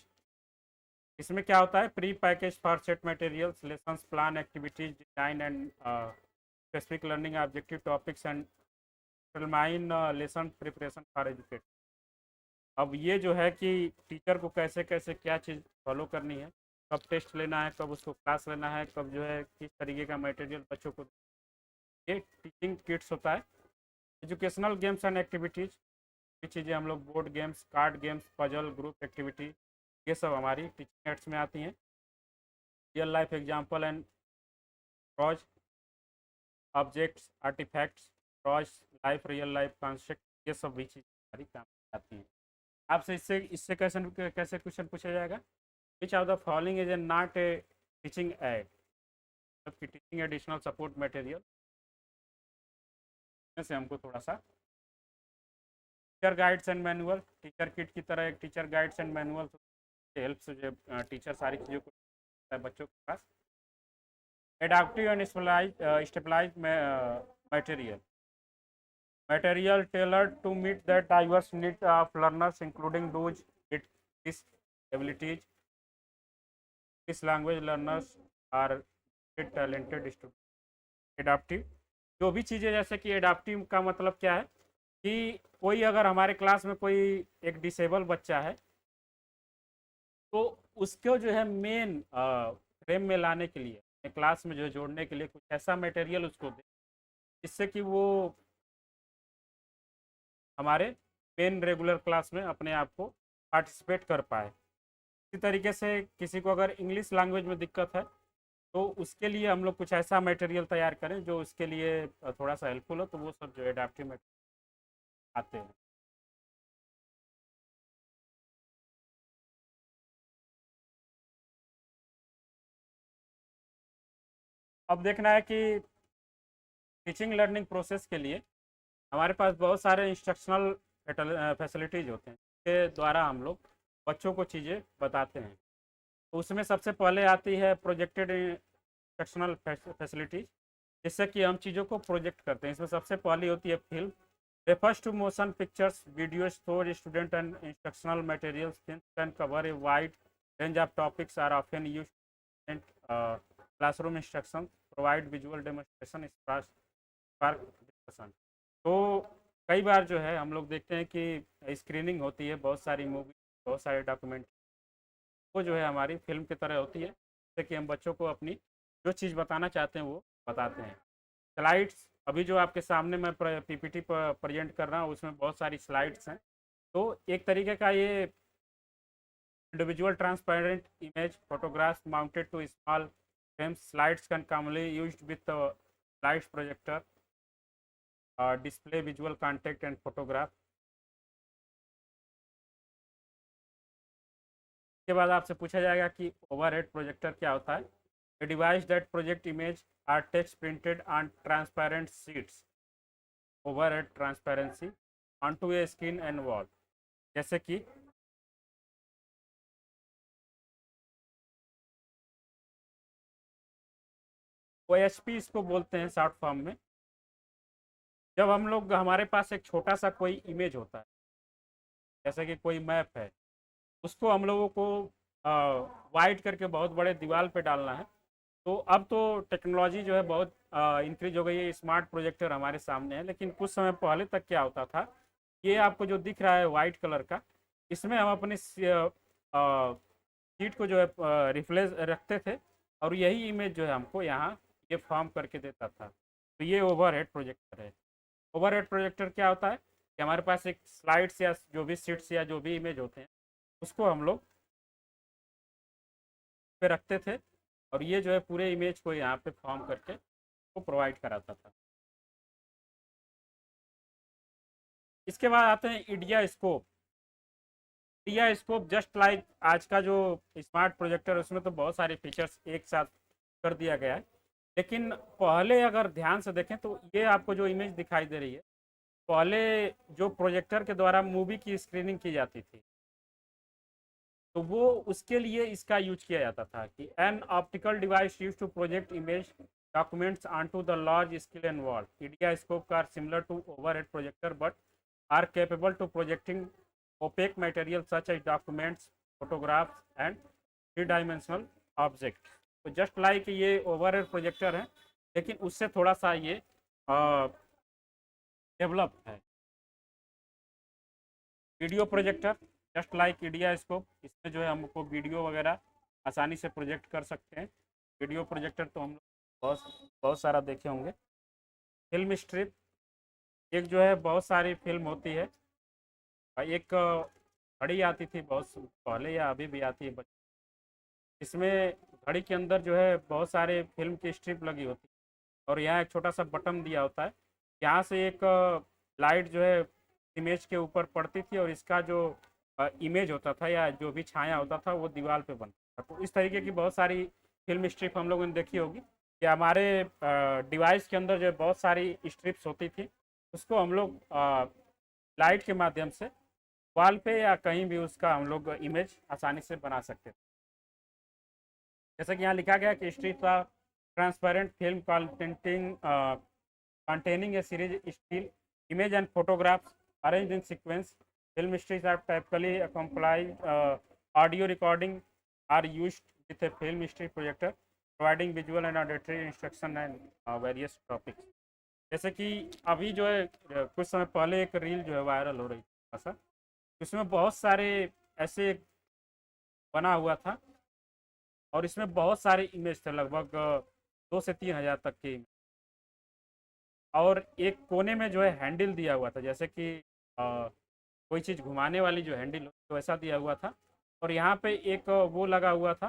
इसमें क्या होता है, pre package for set materials, lessons plan, activities design and specific learning objective topics and determine lesson preparation for educate. अब ये जो है कि टीचर को कैसे कैसे क्या चीज़ फॉलो करनी है, कब टेस्ट लेना है, कब उसको क्लास लेना है, कब जो है किस तरीके का मटेरियल बच्चों को, ये टीचिंग किट्स होता है। एजुकेशनल गेम्स एंड एक्टिविटीज़, ये चीज़ें हम लोग board games, card games, puzzle, group activity, ये सब हमारी टीचिंग एड्स में आती हैं। Real life example and draws, objects, artefacts, draws, life, real life concept, ये सब भी चीज़ें हमारी काम में आती हैं। आपसे इससे इससे कैसे कैसे क्वेश्चन पूछा जाएगा, which of the following is a not a teaching aid, जबकि टीचिंग एडिशनल सपोर्ट मटेरियल से हमको थोड़ा सा teacher guides and manual, teacher kit की तरह एक teacher guides and manual help से जो टीचर सारी चीज़ों को बच्चों के पास। Adaptive and stabilize material, material tailored to meet the diverse needs of learners, including those with disabilities, this language learners are talented students। Adaptive, जो भी चीज़ें, जैसे कि एडाप्टिव का मतलब क्या है कि कोई अगर हमारे क्लास में कोई एक डिसेबल बच्चा है तो उसको जो है मेन फ्रेम में लाने के लिए, क्लास में जो जोड़ने के लिए कुछ ऐसा मटेरियल उसको दे जिससे कि वो हमारे मेन रेगुलर क्लास में अपने आप को पार्टिसिपेट कर पाए। इसी तरीके से किसी को अगर इंग्लिश लैंग्वेज में दिक्कत है तो उसके लिए हम लोग कुछ ऐसा मटेरियल तैयार करें जो उसके लिए थोड़ा सा हेल्पफुल हो, तो वो सब जो एडाप्टिव मटेरियल आते हैं। अब देखना है कि टीचिंग लर्निंग प्रोसेस के लिए हमारे पास बहुत सारे इंस्ट्रक्शनल फैसिलिटीज़ होते हैं जिसके द्वारा हम लोग बच्चों को चीज़ें बताते हैं। तो उसमें सबसे पहले आती है प्रोजेक्टेड इंस्ट्रक्शनल फैसिलिटीज़, जिससे कि हम चीज़ों को प्रोजेक्ट करते हैं। इसमें सबसे पहली होती है film, refers to motion pictures, videos, for student and instructional materials. Films can cover a wide range of topics, are often used in classroom instruction, provide visual demonstration, spark discussion। तो कई बार जो है हम लोग देखते हैं कि स्क्रीनिंग होती है, बहुत सारी मूवी, बहुत सारे डॉक्यूमेंट, वो जो है हमारी फिल्म की तरह होती है, जैसे कि हम बच्चों को अपनी जो चीज़ बताना चाहते हैं वो बताते हैं। स्लाइड्स, अभी जो आपके सामने मैं पीपीटी प्रेजेंट कर रहा हूँ उसमें बहुत सारी स्लाइड्स हैं। तो एक तरीके का ये individual transparent image photographs mounted to small frames, slides can commonly used with slides projector, display visual content and photograph. के बाद आपसे पूछा जाएगा कि ओवरहेड प्रोजेक्टर क्या होता है। A device that project image or text printed on transparent sheets, overhead transparency, onto a screen and wall, जैसे कि OSP इसको बोलते हैं शॉर्ट फॉर्म में। जब हम लोग, हमारे पास एक छोटा सा कोई इमेज होता है, जैसे कि कोई मैप है, उसको हम लोगों को वाइड करके बहुत बड़े दीवार पे डालना है। तो अब तो टेक्नोलॉजी जो है बहुत इंक्रीज हो गई है, स्मार्ट प्रोजेक्टर हमारे सामने है, लेकिन कुछ समय पहले तक क्या होता था, ये आपको जो दिख रहा है वाइट कलर का, इसमें हम अपने शीट को जो है रिफ्लेक्स रखते थे और यही इमेज जो है हमको यहाँ ये फॉर्म करके देता था। तो ये ओवरहेड प्रोजेक्टर है। ओवरहेड प्रोजेक्टर क्या होता है कि हमारे पास एक स्लाइड्स या जो भी शीट्स या जो भी इमेज होते हैं उसको हम लोग पे रखते थे और ये जो है पूरे इमेज को यहाँ पे फॉर्म करके वो प्रोवाइड कराता था। इसके बाद आते हैं इडिया स्कोप। इडिया स्कोप जस्ट लाइक आज का जो स्मार्ट प्रोजेक्टर, उसमें तो बहुत सारे फीचर्स एक साथ कर दिया गया है, लेकिन पहले अगर ध्यान से देखें तो ये आपको जो इमेज दिखाई दे रही है, पहले जो प्रोजेक्टर के द्वारा मूवी की स्क्रीनिंग की जाती थी तो वो उसके लिए इसका यूज किया जाता था कि an optical device use to project image documents onto the large scale and wall. EDI scopes are similar to overhead projector but are capable to projecting opaque material such as documents, photographs and three-dimensional objects. तो just like ये overhead projector है, लेकिन उससे थोड़ा सा ये develop है। Video projector just like epidiascope, इसमें जो है हमको वीडियो वगैरह आसानी से प्रोजेक्ट कर सकते हैं। वीडियो प्रोजेक्टर तो हम लोग बहुत बहुत सारा देखे होंगे। फिल्म स्ट्रिप, एक जो है बहुत सारी फिल्म होती है। एक घड़ी आती थी बहुत पहले या अभी भी आती है, इसमें घड़ी के अंदर जो है बहुत सारे फिल्म की स्ट्रिप लगी होती है और यहाँ एक छोटा सा बटन दिया होता है। यहाँ से एक लाइट जो है इमेज के ऊपर पड़ती थी और इसका जो इमेज होता था या जो भी छाया होता था वो दीवार पे बनता था। तो इस तरीके की बहुत सारी फिल्म स्ट्रिप हम लोगों ने देखी होगी कि हमारे डिवाइस के अंदर जो है बहुत सारी स्ट्रिप्स होती थी, उसको हम लोग लाइट के माध्यम से वॉल पे या कहीं भी उसका हम लोग इमेज आसानी से बना सकते थे। जैसा कि यहाँ लिखा गया कि strips are transparent film containing a series still image and photographs arranged in sequence. Film strips are typically accompanied audio recording are used with a film strip projector, providing visual and auditory instruction and various topics. जैसे कि अभी जो है कुछ समय पहले एक reel जो है वायरल हो रही थी ऐसा, उसमें बहुत सारे ऐसे बना हुआ था और इसमें बहुत सारे इमेज थे, लगभग 2 से 3 हज़ार तक के। और एक कोने में जो है हैंडल दिया हुआ था, जैसे कि कोई चीज़ घुमाने वाली जो हैंडल तो वैसा दिया हुआ था। और यहाँ पे एक वो लगा हुआ था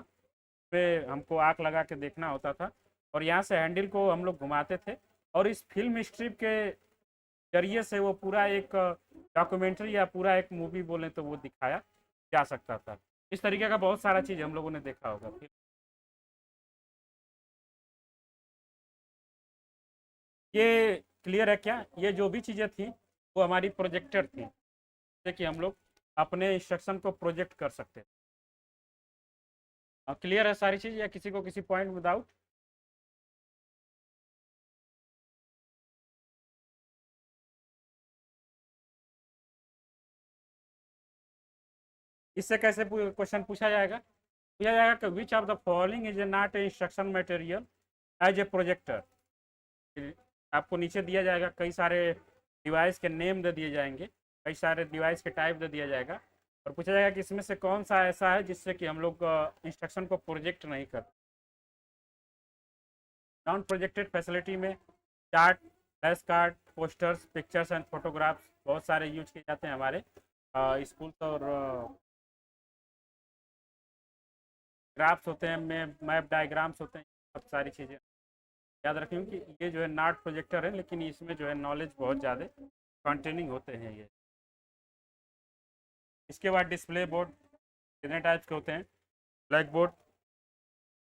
पे हमको आँख लगा के देखना होता था और यहाँ से हैंडल को हम लोग घुमाते थे और इस फिल्म स्ट्रिप के जरिए से वो पूरा एक डॉक्यूमेंट्री या पूरा एक मूवी बोलें तो वो दिखाया जा सकता था। इस तरीके का बहुत सारा चीज़ हम लोगों ने देखा होगा। फिर ये क्लियर है क्या? ये जो भी चीज़ें थी वो हमारी प्रोजेक्टर थी, जैसे कि हम लोग अपने इंस्ट्रक्शन को प्रोजेक्ट कर सकते हैं। क्लियर है सारी चीज़ या किसी को किसी पॉइंट में डाउट? इससे कैसे क्वेश्चन पूछा जाएगा कि which of the following is not a instruction material as a projector. आपको नीचे दिया जाएगा कई सारे डिवाइस के नेम दे दिए जाएंगे, कई सारे डिवाइस के टाइप दे दिया जाएगा और पूछा जाएगा कि इसमें से कौन सा ऐसा है जिससे कि हम लोग इंस्ट्रक्शन को प्रोजेक्ट नहीं करते। नॉन प्रोजेक्टेड फैसिलिटी में chart, flash card, posters, pictures and photographs बहुत सारे यूज किए जाते हैं हमारे स्कूल्स और ग्राफ्स होते हैं, मैप डायग्राम्स होते हैं, बहुत सारी चीज़ें याद रखें कि ये जो है नॉट प्रोजेक्टर है लेकिन इसमें जो है नॉलेज बहुत ज़्यादा कंटेनिंग होते हैं ये। इसके बाद डिस्प्ले बोर्ड कितने टाइप्स के होते हैं? ब्लैक बोर्ड,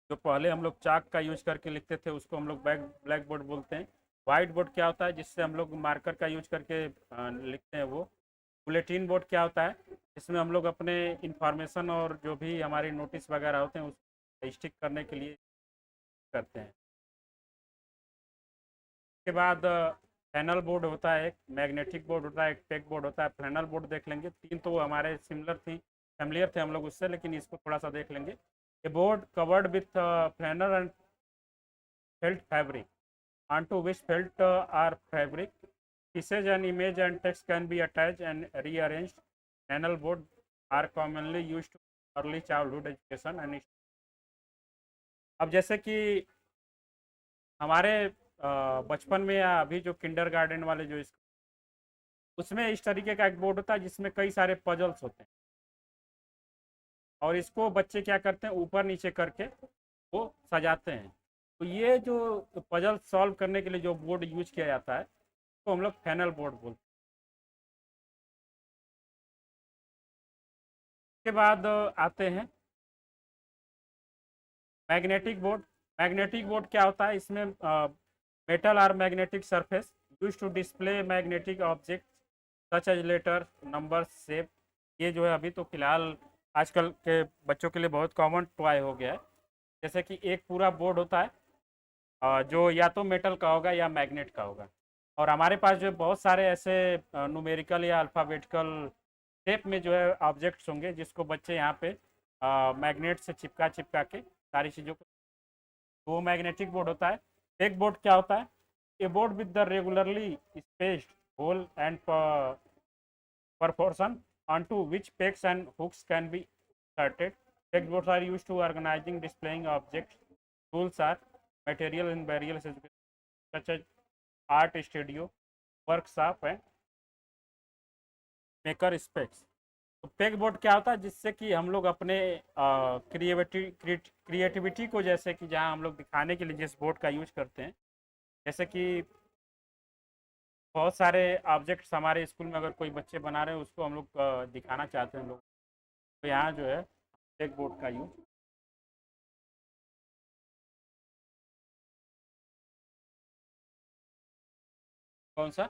जो पहले हम लोग चाक का यूज करके लिखते थे उसको हम लोग ब्लैक बोर्ड बोलते हैं। वाइट बोर्ड क्या होता है? जिससे हम लोग मार्कर का यूज करके लिखते हैं वो। बुलेटिन बोर्ड क्या होता है? इसमें हम लोग अपने इंफॉर्मेशन और जो भी हमारे नोटिस वगैरह होते हैं उसको स्टिक करने के लिए करते हैं। उसके बाद पैनल बोर्ड होता है, एक मैग्नेटिक बोर्ड होता है, एक टेक बोर्ड होता है। पैनल बोर्ड देख लेंगे, तीन तो वो हमारे फैमिलियर थे हम लोग उससे, लेकिन इसको थोड़ा सा देख लेंगे। A board covered with flannel and felt fabric onto which felt or fabric pieces and image and text can be attached and rearranged. Panel board are commonly used to early childhood education and अब जैसे कि हमारे बचपन में या अभी जो Kinder garden वाले जो उसमें इस तरीके का एक बोर्ड होता है जिसमें कई सारे पजल्स होते हैं और इसको बच्चे क्या करते हैं ऊपर नीचे करके वो सजाते हैं। तो ये जो पजल सॉल्व करने के लिए जो बोर्ड यूज किया जाता है तो हम लोग फैनल बोर्ड बोलते हैं। उसके बाद आते हैं मैग्नेटिक बोर्ड। मैग्नेटिक बोर्ड क्या होता है? इसमें मेटल और magnetic surface use to display magnetic object such as letter, number, shape. ये जो है अभी तो फिलहाल आजकल के बच्चों के लिए बहुत कॉमन टॉय हो गया है। जैसे कि एक पूरा बोर्ड होता है जो या तो मेटल का होगा या मैग्नेट का होगा और हमारे पास जो बहुत सारे ऐसे न्यूमेरिकल या अल्फ़ाबेटिकल शेप में जो है ऑब्जेक्ट्स होंगे जिसको बच्चे यहाँ पे मैग्नेट से चिपका चिपका के सारी चीज़ों को, तो वो मैग्नेटिक बोर्ड होता है। एक बोर्ड क्या होता है? A board with the regularly spaced hole and proportion onto which pegs and hooks can be inserted. Pegboards are used to organizing, displaying objects. Tools are material in various education such as art studio, workshop and maker specs. तो peg board क्या होता है, जिससे कि हम लोग अपने creativity को, जैसे कि जहाँ हम लोग दिखाने के लिए जिस बोर्ड का यूज करते हैं, जैसे कि बहुत सारे ऑब्जेक्ट्स हमारे स्कूल में अगर कोई बच्चे बना रहे हैं उसको हम लोग दिखाना चाहते हैं लोग, तो यहाँ जो है पेग बोर्ड का यूज। कौन सा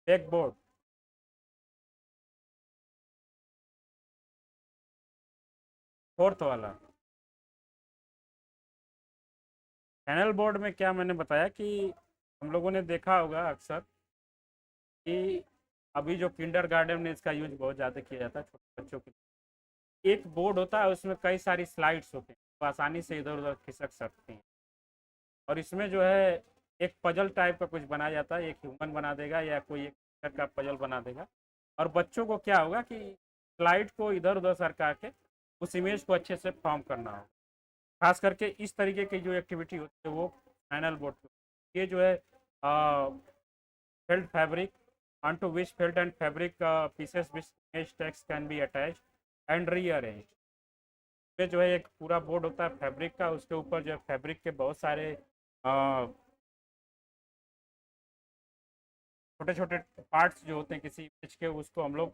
पेग बोर्ड? फोर्थ वाला पैनल बोर्ड में क्या मैंने बताया कि हम लोगों ने देखा होगा अक्सर कि अभी जो किंडर गार्डन में इसका यूज बहुत ज़्यादा किया जाता है छोटे बच्चों के लिए। एक बोर्ड होता है, उसमें कई सारी स्लाइड्स होते हैं, वो आसानी से इधर उधर खिसक सकती हैं, और इसमें जो है एक पजल टाइप का कुछ बनाया जाता है, एक ह्यूमन बना देगा या कोई एक का पजल बना देगा, और बच्चों को क्या होगा कि स्लाइड को इधर उधर सरका के उस इमेज को अच्छे से फॉर्म करना होगा। खास करके इस तरीके की जो एक्टिविटी होती है वो फाइनल बोर्ड पे। ये जो है felt fabric onto which felt and fabric pieces which image text can be attached and rearranged। पे जो है एक पूरा बोर्ड होता है फैब्रिक का, उसके ऊपर जो है फैब्रिक के बहुत सारे छोटे छोटे पार्ट्स जो होते हैं किसी इमेज के, उसको हम लोग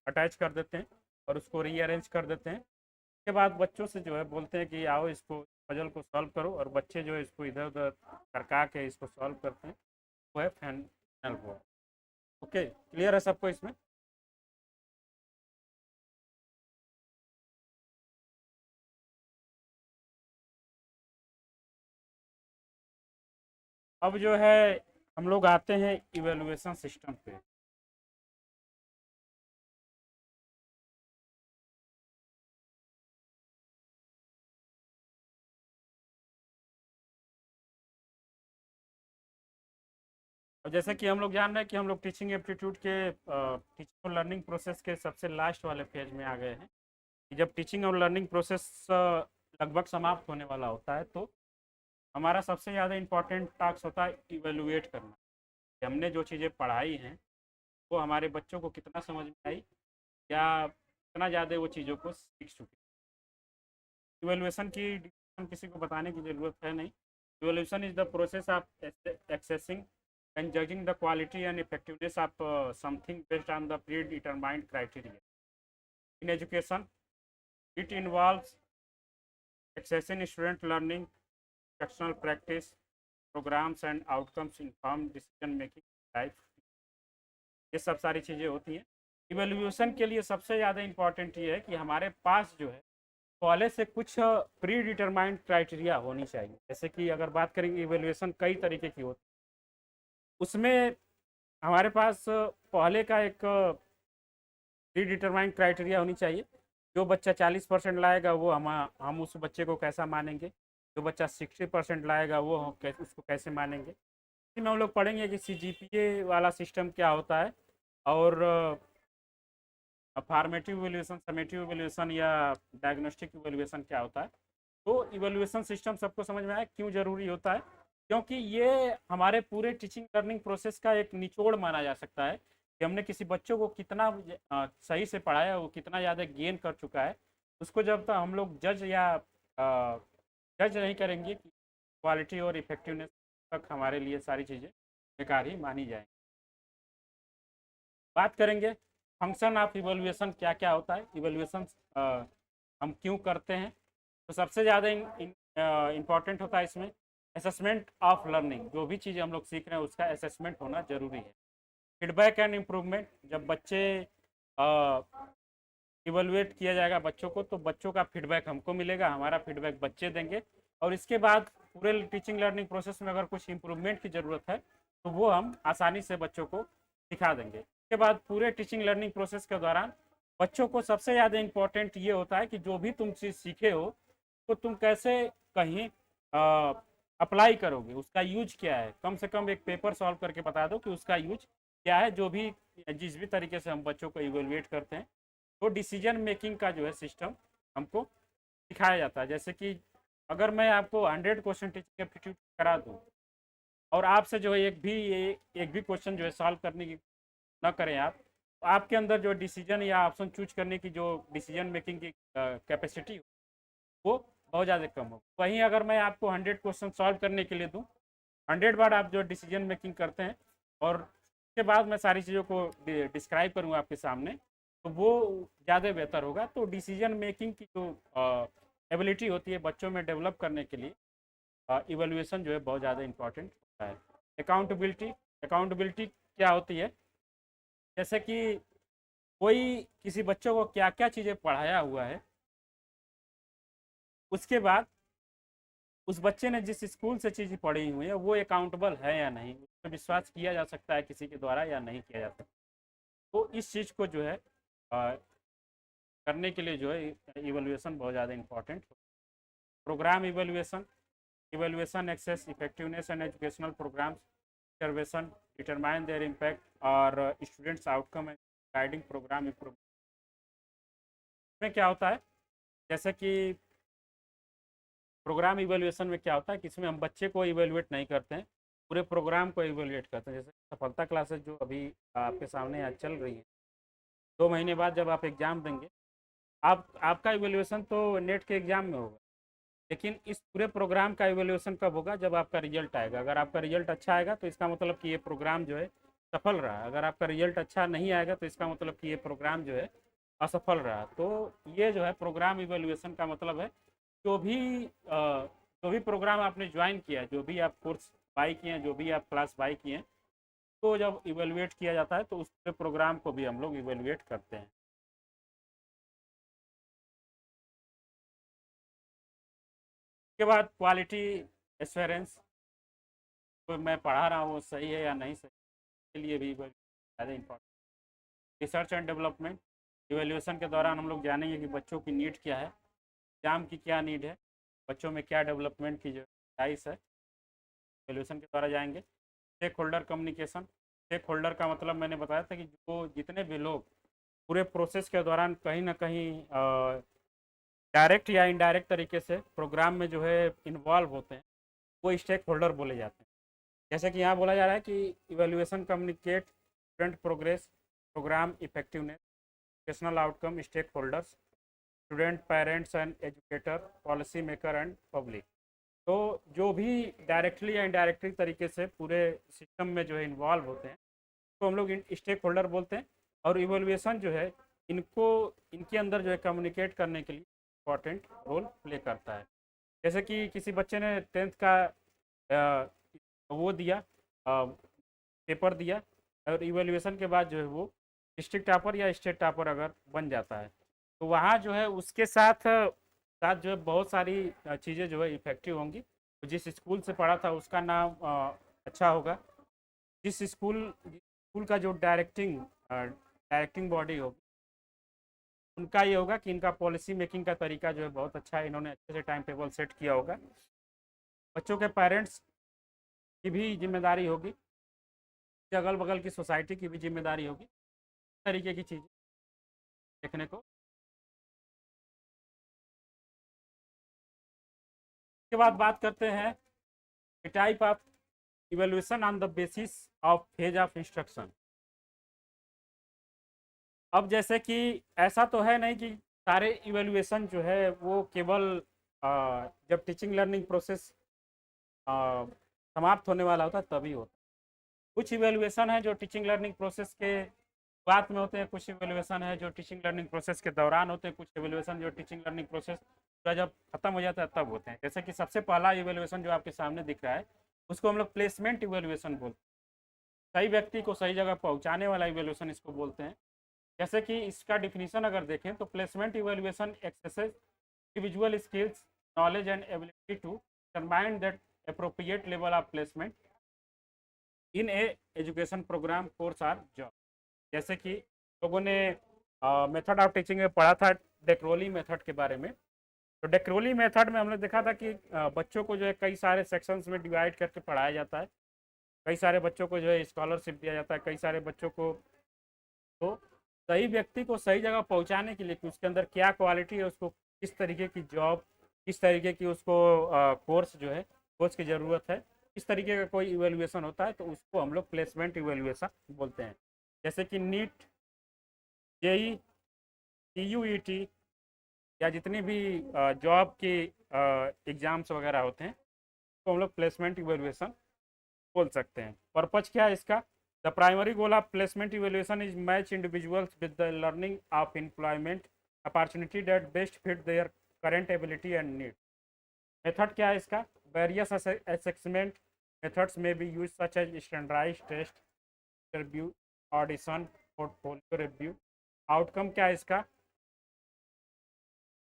अटैच कर देते हैं और उसको रीअरेंज कर देते हैं। उसके बाद बच्चों से जो है बोलते हैं कि आओ इसको पजल को सॉल्व करो, और बच्चे जो है इसको इधर उधर करका के इसको सॉल्व करते हैं। वो है फाइनल बोर्ड। ओके, क्लियर है सबको इसमें? अब जो है हम लोग आते हैं इवेलुएशन सिस्टम पे। और जैसे कि हम लोग जान रहे हैं कि हम लोग टीचिंग एप्टीट्यूड के टीचिंग और लर्निंग प्रोसेस के सबसे लास्ट वाले फेज में आ गए हैं, कि जब टीचिंग और लर्निंग प्रोसेस लगभग समाप्त होने वाला होता है, तो हमारा सबसे ज़्यादा इम्पॉर्टेंट टास्क होता है इवेलुएट करना, कि हमने जो चीज़ें पढ़ाई हैं वो हमारे बच्चों को कितना समझ में आई या कितना ज़्यादा वो चीज़ों को सीख चुके। इवेलुएशन की definition किसी को बताने की ज़रूरत है नहीं। Evaluation is the process of accessing and judging the quality and effectiveness of something based on the predetermined criteria. In education, it involves accessing student learning, instructional practice, programs and outcomes informed decision making type। ये सब सारी चीज़ें होती हैं। Evaluation के लिए सबसे ज़्यादा इम्पॉर्टेंट ये है कि हमारे पास जो है पहले से कुछ प्री डिटरमाइंड क्राइटेरिया होनी चाहिए। जैसे कि अगर बात करेंगे इवेल्यूएशन कई तरीके की होती है, उसमें हमारे पास पहले का एक प्री डिटरमाइंड क्राइटेरिया होनी चाहिए। जो बच्चा 40% लाएगा वो हम उस बच्चे को कैसा मानेंगे, जो बच्चा 60% लाएगा वो उसको कैसे मानेंगे। इसमें हम लोग पढ़ेंगे कि CGPA वाला सिस्टम क्या होता है, और फॉर्मेटिव इवैल्यूएशन, समेटिव इवैल्यूएशन या डायग्नोस्टिक इवैल्यूएशन क्या होता है। तो इवैल्यूएशन सिस्टम सबको समझ में आया क्यों ज़रूरी होता है, क्योंकि ये हमारे पूरे टीचिंग लर्निंग प्रोसेस का एक निचोड़ माना जा सकता है कि हमने किसी बच्चों को कितना सही से पढ़ाया, वो कितना ज़्यादा गेन कर चुका है। उसको जब तक हम लोग जज नहीं करेंगे कि क्वालिटी और इफेक्टिवनेस तक हमारे लिए सारी चीज़ें बेकार ही मानी जाएंगी। बात करेंगे फंक्शन ऑफ इवैल्यूएशन क्या क्या होता है, इवैल्यूएशन हम क्यों करते हैं। तो सबसे ज़्यादा इम्पॉर्टेंट होता है इसमें असेसमेंट ऑफ लर्निंग। जो भी चीज़ें हम लोग सीख रहे हैं उसका असेसमेंट होना ज़रूरी है। फीडबैक एंड इम्प्रूवमेंट, जब बच्चे इवैल्यूएट किया जाएगा बच्चों को, तो बच्चों का फीडबैक हमको मिलेगा, हमारा फीडबैक बच्चे देंगे, और इसके बाद पूरे टीचिंग लर्निंग प्रोसेस में अगर कुछ इम्प्रूवमेंट की ज़रूरत है तो वो हम आसानी से बच्चों को सिखा देंगे। इसके बाद पूरे टीचिंग लर्निंग प्रोसेस के दौरान बच्चों को सबसे ज़्यादा इम्पोर्टेंट ये होता है कि जो भी तुम चीज़ सीखे हो तो तुम कैसे कहीं अप्लाई करोगे, उसका यूज क्या है, कम से कम एक पेपर सॉल्व करके बता दो कि उसका यूज क्या है। जो भी जिस भी तरीके से हम बच्चों को इवेलुएट करते हैं, तो डिसीजन मेकिंग का जो है सिस्टम हमको सिखाया जाता है। जैसे कि अगर मैं आपको 100 क्वेश्चन टीचिंग एप्टीट्यूड करा दूँ और आपसे जो है एक भी क्वेश्चन जो है सॉल्व करने की ना करें आप, तो आपके अंदर जो डिसीजन या ऑप्शन चूज करने की जो डिसीजन मेकिंग की कैपेसिटी वो बहुत ज़्यादा कम हो। वहीं अगर मैं आपको 100 क्वेश्चन सॉल्व करने के लिए दूँ, 100 बार आप जो डिसीजन मेकिंग करते हैं और उसके बाद मैं सारी चीज़ों को डिस्क्राइब करूँगा आपके सामने, तो वो ज़्यादा बेहतर होगा। तो डिसीजन मेकिंग की जो एबिलिटी होती है बच्चों में डेवलप करने के लिए इवेल्युएशन जो है बहुत ज़्यादा इंपॉर्टेंट होता है। अकाउंटेबिलिटी, अकाउंटेबिलिटी क्या होती है, जैसे कि कोई किसी बच्चों को क्या क्या चीज़ें पढ़ाया हुआ है, उसके बाद उस बच्चे ने जिस स्कूल से चीज़ पढ़ी हुई है वो अकाउंटेबल है या नहीं, उस पर विश्वास किया जा सकता है किसी के द्वारा या नहीं किया जा सकता। तो इस चीज़ को जो है करने के लिए जो है इवेल्युएशन बहुत ज़्यादा important. Programme evaluation, evaluation assess effectiveness and educational programmes observation determine their impact और students outcome and guiding program improvement में क्या होता है। जैसे कि प्रोग्राम इवेल्युएशन में क्या होता है कि इसमें हम बच्चे को इवेल्युएट नहीं करते हैं, पूरे प्रोग्राम को इवेल्युएट करते हैं। जैसे सफलता क्लासेस जो अभी आपके सामने आज चल रही है, 2 महीने बाद जब आप एग्ज़ाम देंगे, आप आपका इवेल्युएशन तो नेट के एग्ज़ाम में होगा, लेकिन इस पूरे प्रोग्राम का इवेल्युएशन कब होगा, जब आपका रिजल्ट आएगा। अगर आपका रिजल्ट अच्छा आएगा तो इसका मतलब कि ये प्रोग्राम जो है सफल रहा। अगर आपका रिजल्ट अच्छा नहीं आएगा तो इसका मतलब कि ये प्रोग्राम जो है असफल रहा। तो ये जो है प्रोग्राम इवेल्युएशन का मतलब है जो भी जो भी प्रोग्राम आपने ज्वाइन किया, जो भी आप कोर्स बाई किए हैं, जो भी आप क्लास बाई किए हैं, तो जब इवेल्युएट किया जाता है तो उस पूरे प्रोग्राम को भी हम लोग इवेल्युएट करते हैं। उसके बाद क्वालिटी एश्योरेंस, तो मैं पढ़ा रहा हूँ वो सही है या नहीं सही, के लिए भी ज़्यादा important. Research and development, evaluation के दौरान हम लोग जानेंगे कि बच्चों की नीड क्या है, एग्जाम की क्या नीड है, बच्चों में क्या डेवलपमेंट की जो चाइस है, इवेल्युएशन के द्वारा जाएंगे। Stakeholder communication, stakeholder का मतलब मैंने बताया था कि जो जितने भी लोग पूरे प्रोसेस के दौरान कहीं ना कहीं डायरेक्ट या इनडायरेक्ट तरीके से प्रोग्राम में जो है इन्वॉल्व होते हैं, वो स्टेक होल्डर बोले जाते हैं। जैसे कि यहाँ बोला जा रहा है कि evaluation communicate student progress, programme effectiveness, educational outcome, stakeholders, student, parents and educator, policy maker and public. तो जो भी डायरेक्टली या इनडायरेक्टली तरीके से पूरे सिस्टम में जो है इन्वॉल्व होते हैं, तो हम लोग स्टेक होल्डर बोलते हैं। और इवेल्युएशन जो है इनको इनके अंदर जो है कम्युनिकेट करने के लिए इम्पॉर्टेंट रोल प्ले करता है। जैसे कि किसी बच्चे ने 10th का वो दिया, पेपर दिया, और इवेल्युएशन के बाद जो है वो डिस्ट्रिक्ट टॉपर या स्टेट टॉपर अगर बन जाता है, तो वहाँ जो है उसके साथ साथ जो है बहुत सारी चीज़ें जो है इफेक्टिव होंगी। तो जिस स्कूल से पढ़ा था उसका नाम अच्छा होगा, जिस स्कूल का जो डायरेक्टिंग बॉडी होगी उनका ये होगा कि इनका पॉलिसी मेकिंग का तरीका जो है बहुत अच्छा है, इन्होंने अच्छे से टाइम टेबल सेट किया होगा। बच्चों के पेरेंट्स की भी जिम्मेदारी होगी, अगल बगल की सोसाइटी की भी जिम्मेदारी होगी, इस तरीके की चीज़ देखने को। के बाद बात करते हैं type of evaluation on the basis of phase of instruction. अब जैसे कि ऐसा तो है नहीं कि सारे इवेल्युएशन जो है वो केवल जब टीचिंग लर्निंग प्रोसेस समाप्त होने वाला होता है तभी होता है। कुछ इवेल्युएशन है जो टीचिंग लर्निंग प्रोसेस के बाद में होते हैं, कुछ इवेल्युएशन है जो टीचिंग लर्निंग प्रोसेस के दौरान होते हैं, कुछ इवेल्युएशन जो टीचिंग लर्निंग प्रोसेस का जब खत्म हो जाता है तब होते हैं। जैसे कि सबसे पहला इवेल्युएशन जो आपके सामने दिख रहा है उसको हम लोग प्लेसमेंट इवेल्युएशन बोलते हैं। सही व्यक्ति को सही जगह पहुंचाने वाला इवेल्युएशन इसको बोलते हैं। जैसे कि इसका डिफिनीशन अगर देखें तो placement evaluation assesses individual skills, knowledge and ability to determine that appropriate level of placement in a education program course or job। जैसे कि लोगों ने मेथड ऑफ टीचिंग में पढ़ा था डेक्रोली मेथड के बारे में, तो डेक्रोली मेथड में हमने देखा था कि बच्चों को जो है कई सारे सेक्शंस में डिवाइड करके पढ़ाया जाता है, कई सारे बच्चों को जो है स्कॉलरशिप दिया जाता है, कई सारे बच्चों को तो सही व्यक्ति को सही जगह पहुंचाने के लिए कि उसके अंदर क्या क्वालिटी है, उसको किस तरीके की जॉब, किस तरीके की उसको कोर्स जो है कोर्स की ज़रूरत है, किस तरीके का कोई इवेल्युएशन होता है, तो उसको हम लोग प्लेसमेंट इवेल्युएशन बोलते हैं। जैसे कि नीट, जेई, टीयूईटी या जितनी भी जॉब की एग्ज़ाम्स वगैरह होते हैं तो हम लोग प्लेसमेंट इवेल्युएशन बोल सकते हैं। पर्पज क्या है इसका? The primary goal of placement evaluation is match individuals with the learning of employment opportunity that best fit their current ability and need. Method क्या है इसका? Various assessment methods may be use such as standardised test, interview, audition, portfolio review. Outcome क्या है इसका?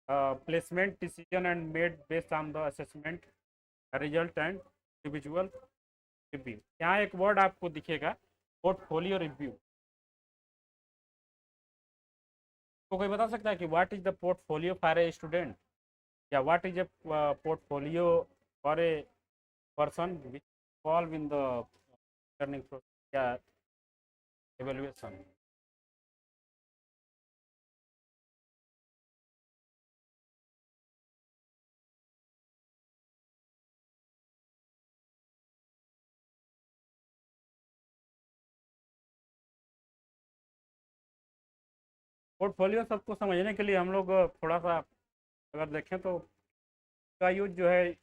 Placement decision and made based on the assessment result and individual review. यहाँ एक word आपको दिखेगा, पोर्टफोलियो रिव्यू। तो कोई बता सकता है कि what is the portfolio for a student, या what is a portfolio for a person which involve in the learning process या एवेल्युएशन? पोर्टफोलियो सबको समझने के लिए हम लोग थोड़ा सा अगर देखें तो का यूज जो है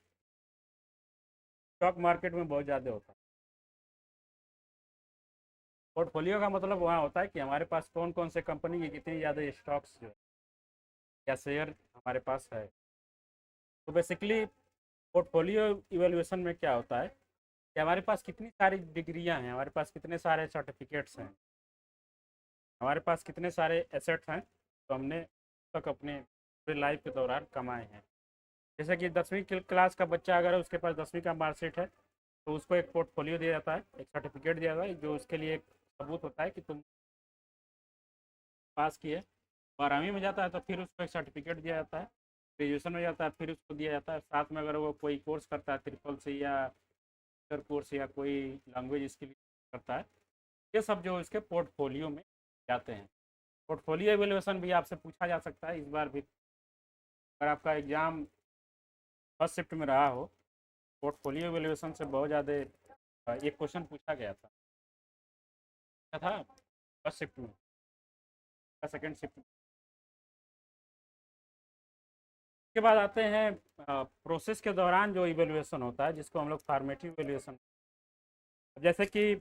स्टॉक मार्केट में बहुत ज़्यादा होता है। पोर्टफोलियो का मतलब वहाँ होता है कि हमारे पास कौन कौन से कंपनी की कितनी ज़्यादा स्टॉक्स जो है या शेयर हमारे पास है। तो बेसिकली पोर्टफोलियो इवेल्युएशन में क्या होता है कि हमारे पास कितनी सारी डिग्रियां हैं, हमारे पास कितने सारे सर्टिफिकेट्स हैं, हमारे पास कितने सारे एसेट्स हैं तो हमने तक अपने पूरे लाइफ के दौरान कमाए हैं। जैसे कि 10वीं क्लास का बच्चा अगर है, उसके पास 10वीं का मार्कशीट है तो उसको एक पोर्टफोलियो दिया जाता है, एक सर्टिफिकेट दिया जाता है जो उसके लिए एक सबूत होता है कि तुम पास किए। 12वीं में जाता है तो फिर उसको एक सर्टिफिकेट दिया जाता है, ग्रेजुएशन में जाता है फिर उसको दिया जाता है, साथ में अगर वो कोई कोर्स करता है ट्रिपल सी या कोर्स या कोई लैंग्वेज स्किल करता है, ये सब जो इसके पोर्टफोलियो में जाते हैं। पोर्टफोलियो एवेल्युएशन भी आपसे पूछा जा सकता है इस बार भी, अगर आपका एग्ज़ाम फर्स्ट शिफ्ट में रहा हो, पोर्टफोलियो एवेल्युएशन से बहुत ज़्यादा एक क्वेश्चन पूछा गया था, क्या था फर्स्ट शिफ्ट में या सेकेंड शिफ्ट में। उसके बाद आते हैं प्रोसेस के दौरान जो इवेल्युएशन होता है जिसको हम लोग फॉर्मेटिव इवेल्युएशन। जैसे कि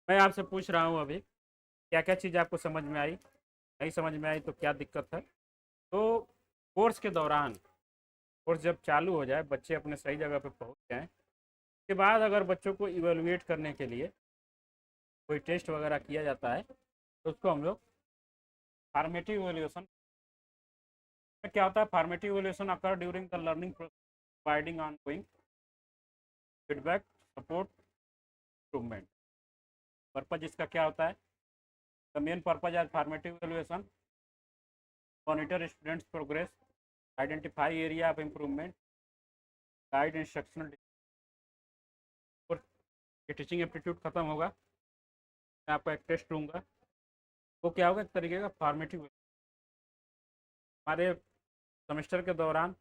मैं आपसे पूछ रहा हूँ अभी क्या क्या चीज़ आपको समझ में आई, नहीं समझ में आई तो क्या दिक्कत है। तो कोर्स के दौरान, कोर्स जब चालू हो जाए, बच्चे अपने सही जगह पे पहुंच जाएं, उसके बाद अगर बच्चों को इवेलुएट करने के लिए कोई टेस्ट वगैरह किया जाता है तो उसको हम लोग फॉर्मेटिव इवेल्युएशन। क्या होता है? Formative evaluation occur during the learning providing on going feedback, support, improvement. Purpose इसका क्या होता है? The main purpose as formative evaluation monitor students progress, identify area of improvement, guide instructional. और ये टीचिंग एप्टीट्यूड खत्म होगा, मैं आपको एक टेस्ट लूँगा, वो क्या होगा? एक तरीके का फॉर्मेटिव। हमारे सेमेस्टर के दौरान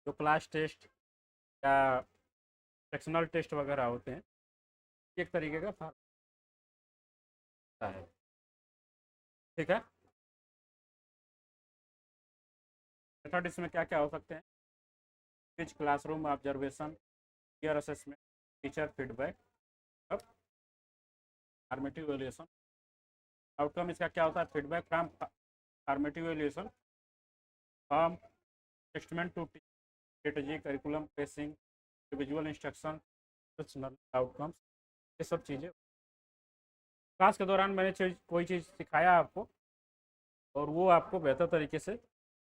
जो क्लास टेस्ट या सेक्शनल टेस्ट वगैरह होते हैं, एक तरीके का फार्मूला है। ठीक है, मेथड इसमें क्या क्या हो सकते हैं? Which classroom observation, peer assessment, teacher feedback, अब फॉर्मेटिव इवैल्यूएशन। आउटकम इसका क्या होता है? Feedback from formative evaluation, from testament to strategy, curriculum, pacing, individual instruction, outcomes, ये सब चीज़ें। क्लास के दौरान मैंने कोई चीज़ सिखाया आपको और वो आपको बेहतर तरीके से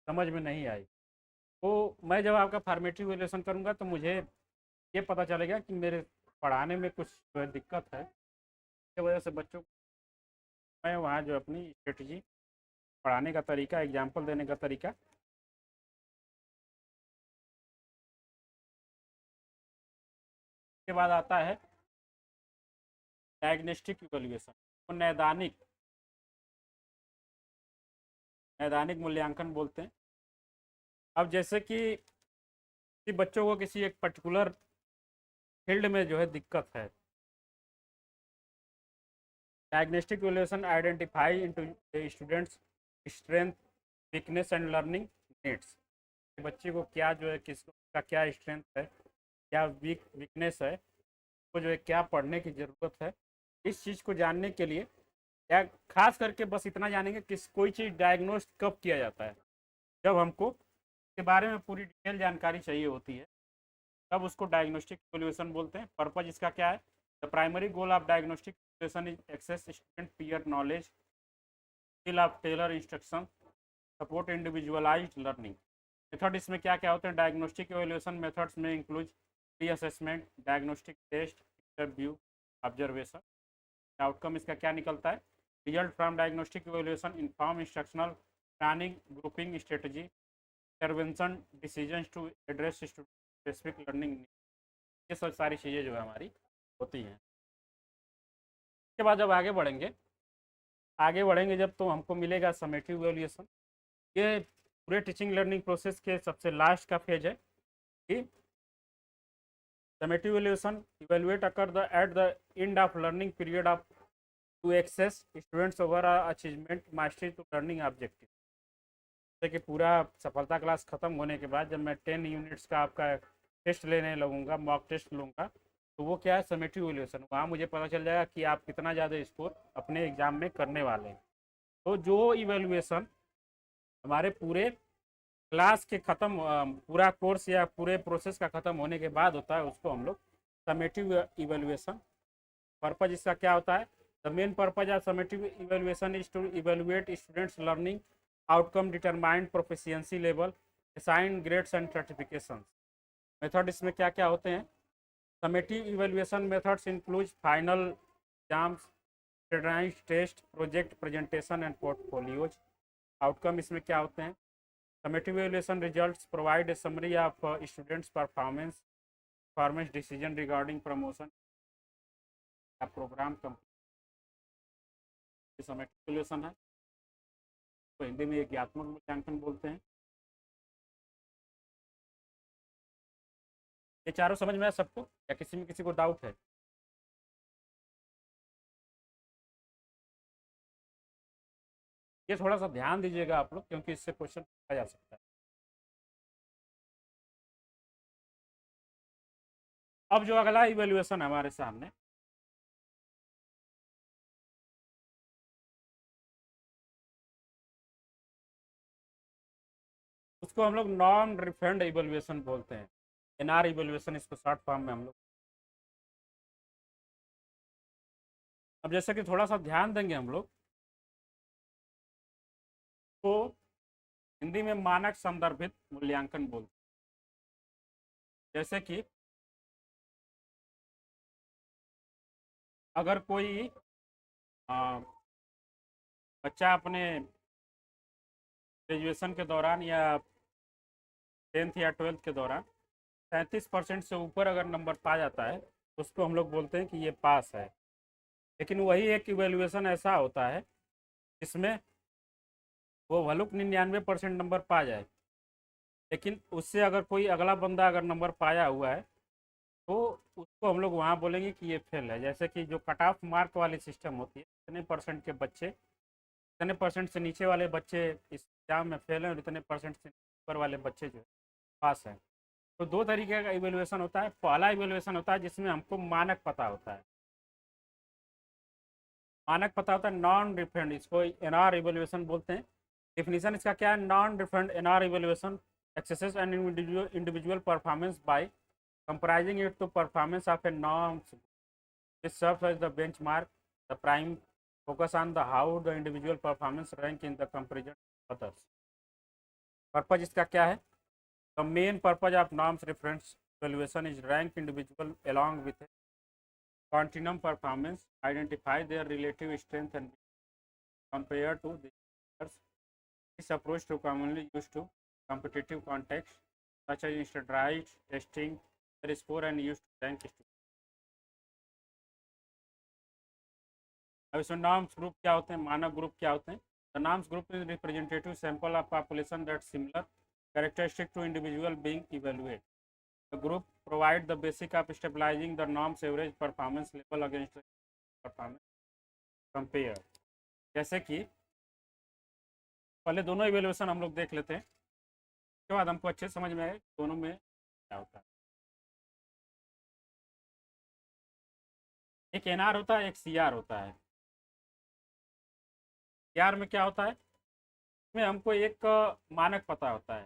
समझ में नहीं आई, तो मैं जब आपका फॉर्मेटिव इवैल्यूएशन करूँगा तो मुझे ये पता चलेगा कि मेरे पढ़ाने में कुछ जो है दिक्कत है, इसकी वजह से बच्चों को मैं वहाँ जो अपनी स्ट्रेटजी, पढ़ाने का तरीका, एग्जाम्पल देने का तरीका उसके बाद आता है डायग्नोस्टिक इवैल्यूएशन, तो नैदानिक मूल्यांकन बोलते हैं। अब जैसे कि बच्चों को किसी एक पर्टिकुलर फील्ड में जो है दिक्कत है, diagnostic evaluation identify into students strength, weakness and learning needs. बच्चे को क्या जो है, किसका क्या स्ट्रेंथ है, क्या वीकनेस है, को जो है क्या पढ़ने की ज़रूरत है, इस चीज़ को जानने के लिए, या खास करके बस इतना जानेंगे कि कोई चीज़ डायग्नोस्ट कब किया जाता है, जब हमको के बारे में पूरी डिटेल जानकारी चाहिए होती है, तब उसको डायग्नोस्टिक इवैल्यूएशन बोलते हैं। पर्पज इसका क्या है? The primary goal of diagnostic evaluation is assess student peer knowledge, skill of tailor instruction, support individualised learning. Method इसमें क्या क्या होते हैं? Diagnostic evaluation methods may include pre assessment, diagnostic test, interview, observation. Outcome इसका क्या निकलता है? Result from diagnostic evaluation inform instructional planning, grouping strategy, intervention decision to address specific learning. ये सब सारी चीज़ें जो है हमारी होती हैं। इसके बाद जब आगे बढ़ेंगे जब, तो हमको मिलेगा समेटिव इवैल्यूएशन। ये पूरे टीचिंग लर्निंग प्रोसेस के सबसे लास्ट का फेज है कि summative evaluation evaluate occur the at the end of learning period of to assess students over achievement mastery to learning objective. जैसे कि पूरा सफलता क्लास ख़त्म होने के बाद जब मैं 10 यूनिट्स का आपका टेस्ट लेने लगूंगा, मॉक टेस्ट लूँगा, तो वो क्या है? Summative evaluation. वहाँ मुझे पता चल जाएगा कि आप कितना ज़्यादा स्कोर अपने एग्ज़ाम में करने वाले हैं। तो जो इवैल्यूएशन हमारे पूरे क्लास के ख़त्म, पूरा कोर्स या पूरे प्रोसेस का ख़त्म होने के बाद होता है, उसको हम लोग समेटिव इवैल्यूएशन। पर्पज इसका क्या होता है? The main purpose of summative evaluation is to evaluate students learning outcome, determine proficiency level, assign grades and certification. Method इसमें क्या क्या होते हैं? Summative evaluation methods include final exams, standardised test, project presentation and portfolios. Outcome इसमें क्या होते हैं? Summative evaluation results provide a summary of students' performance decision regarding promotion या program complete। Summative evaluation है, तो हिंदी में ज्ञात्मक मूल्यांकन बोलते हैं। ये चारों समझ में है सबको, या किसी में किसी को डाउट है? ये थोड़ा सा ध्यान दीजिएगा आप लोग, क्योंकि इससे क्वेश्चन पूछा जा सकता है। अब जो अगला इवैल्यूएशन हमारे सामने, उसको हम लोग नॉन रिफंड इवैल्यूएशन बोलते हैं। एनआर इवैल्यूएशन इसको शॉर्ट फॉर्म में हम लोग। अब जैसे कि थोड़ा सा ध्यान देंगे हम लोग, तो हिंदी में मानक संदर्भित मूल्यांकन बोलते हैं। जैसे कि अगर कोई बच्चा अपने ग्रेजुएशन के दौरान या 10th या 12th के दौरान 37% से ऊपर अगर नंबर पा जाता है, तो उसको हम लोग बोलते हैं कि ये पास है। लेकिन वही एक इवैल्यूएशन ऐसा होता है जिसमें वो भलुक 99% नंबर पा जाए, लेकिन उससे अगर कोई अगला बंदा अगर नंबर पाया हुआ है, तो उसको हम लोग वहाँ बोलेंगे कि ये फेल है। जैसे कि जो कट ऑफ मार्क वाली सिस्टम होती है, इतने परसेंट के बच्चे, इतने परसेंट से नीचे वाले बच्चे इस एग्जाम में फेल हैं, और इतने परसेंट से ऊपर वाले बच्चे जो पास हैं। तो दो तरीके का इवैल्यूएशन होता है। पहला इवैल्यूएशन होता है जिसमें हमको मानक पता होता है, नॉन रिफंड, इसको एनआर इवैल्यूएशन बोलते हैं। डिफिनीशन इसका क्या है? Non refund NR evaluation assesses and individual performance by comprising it to performance of a norms which serves as the benchmark. The prime focus on the how the individual performance rank in the comparison with others. Purpose इसका क्या है? The main purpose of norms reference evaluation is rank individual along with a continuum performance, identify their relative strength and compare to the others. This approach to commonly used to competitive context such as standardized testing, their score and used to rank students. अब इसमें norms group क्या होते हैं, मानक group क्या होते हैं? The norms group is representative sample of population that similar characteristic to individual being evaluate. The group provide the basic of stabilising the norms average performance level against performance compare. जैसे कि पहले दोनों evaluation हम लोग देख लेते हैं, उसके बाद हमको अच्छे समझ में आए दोनों में क्या होता है। एक एनआर होता है, एक सीआर होता है। सीआर में क्या होता है? इसमें हमको एक मानक पता होता है,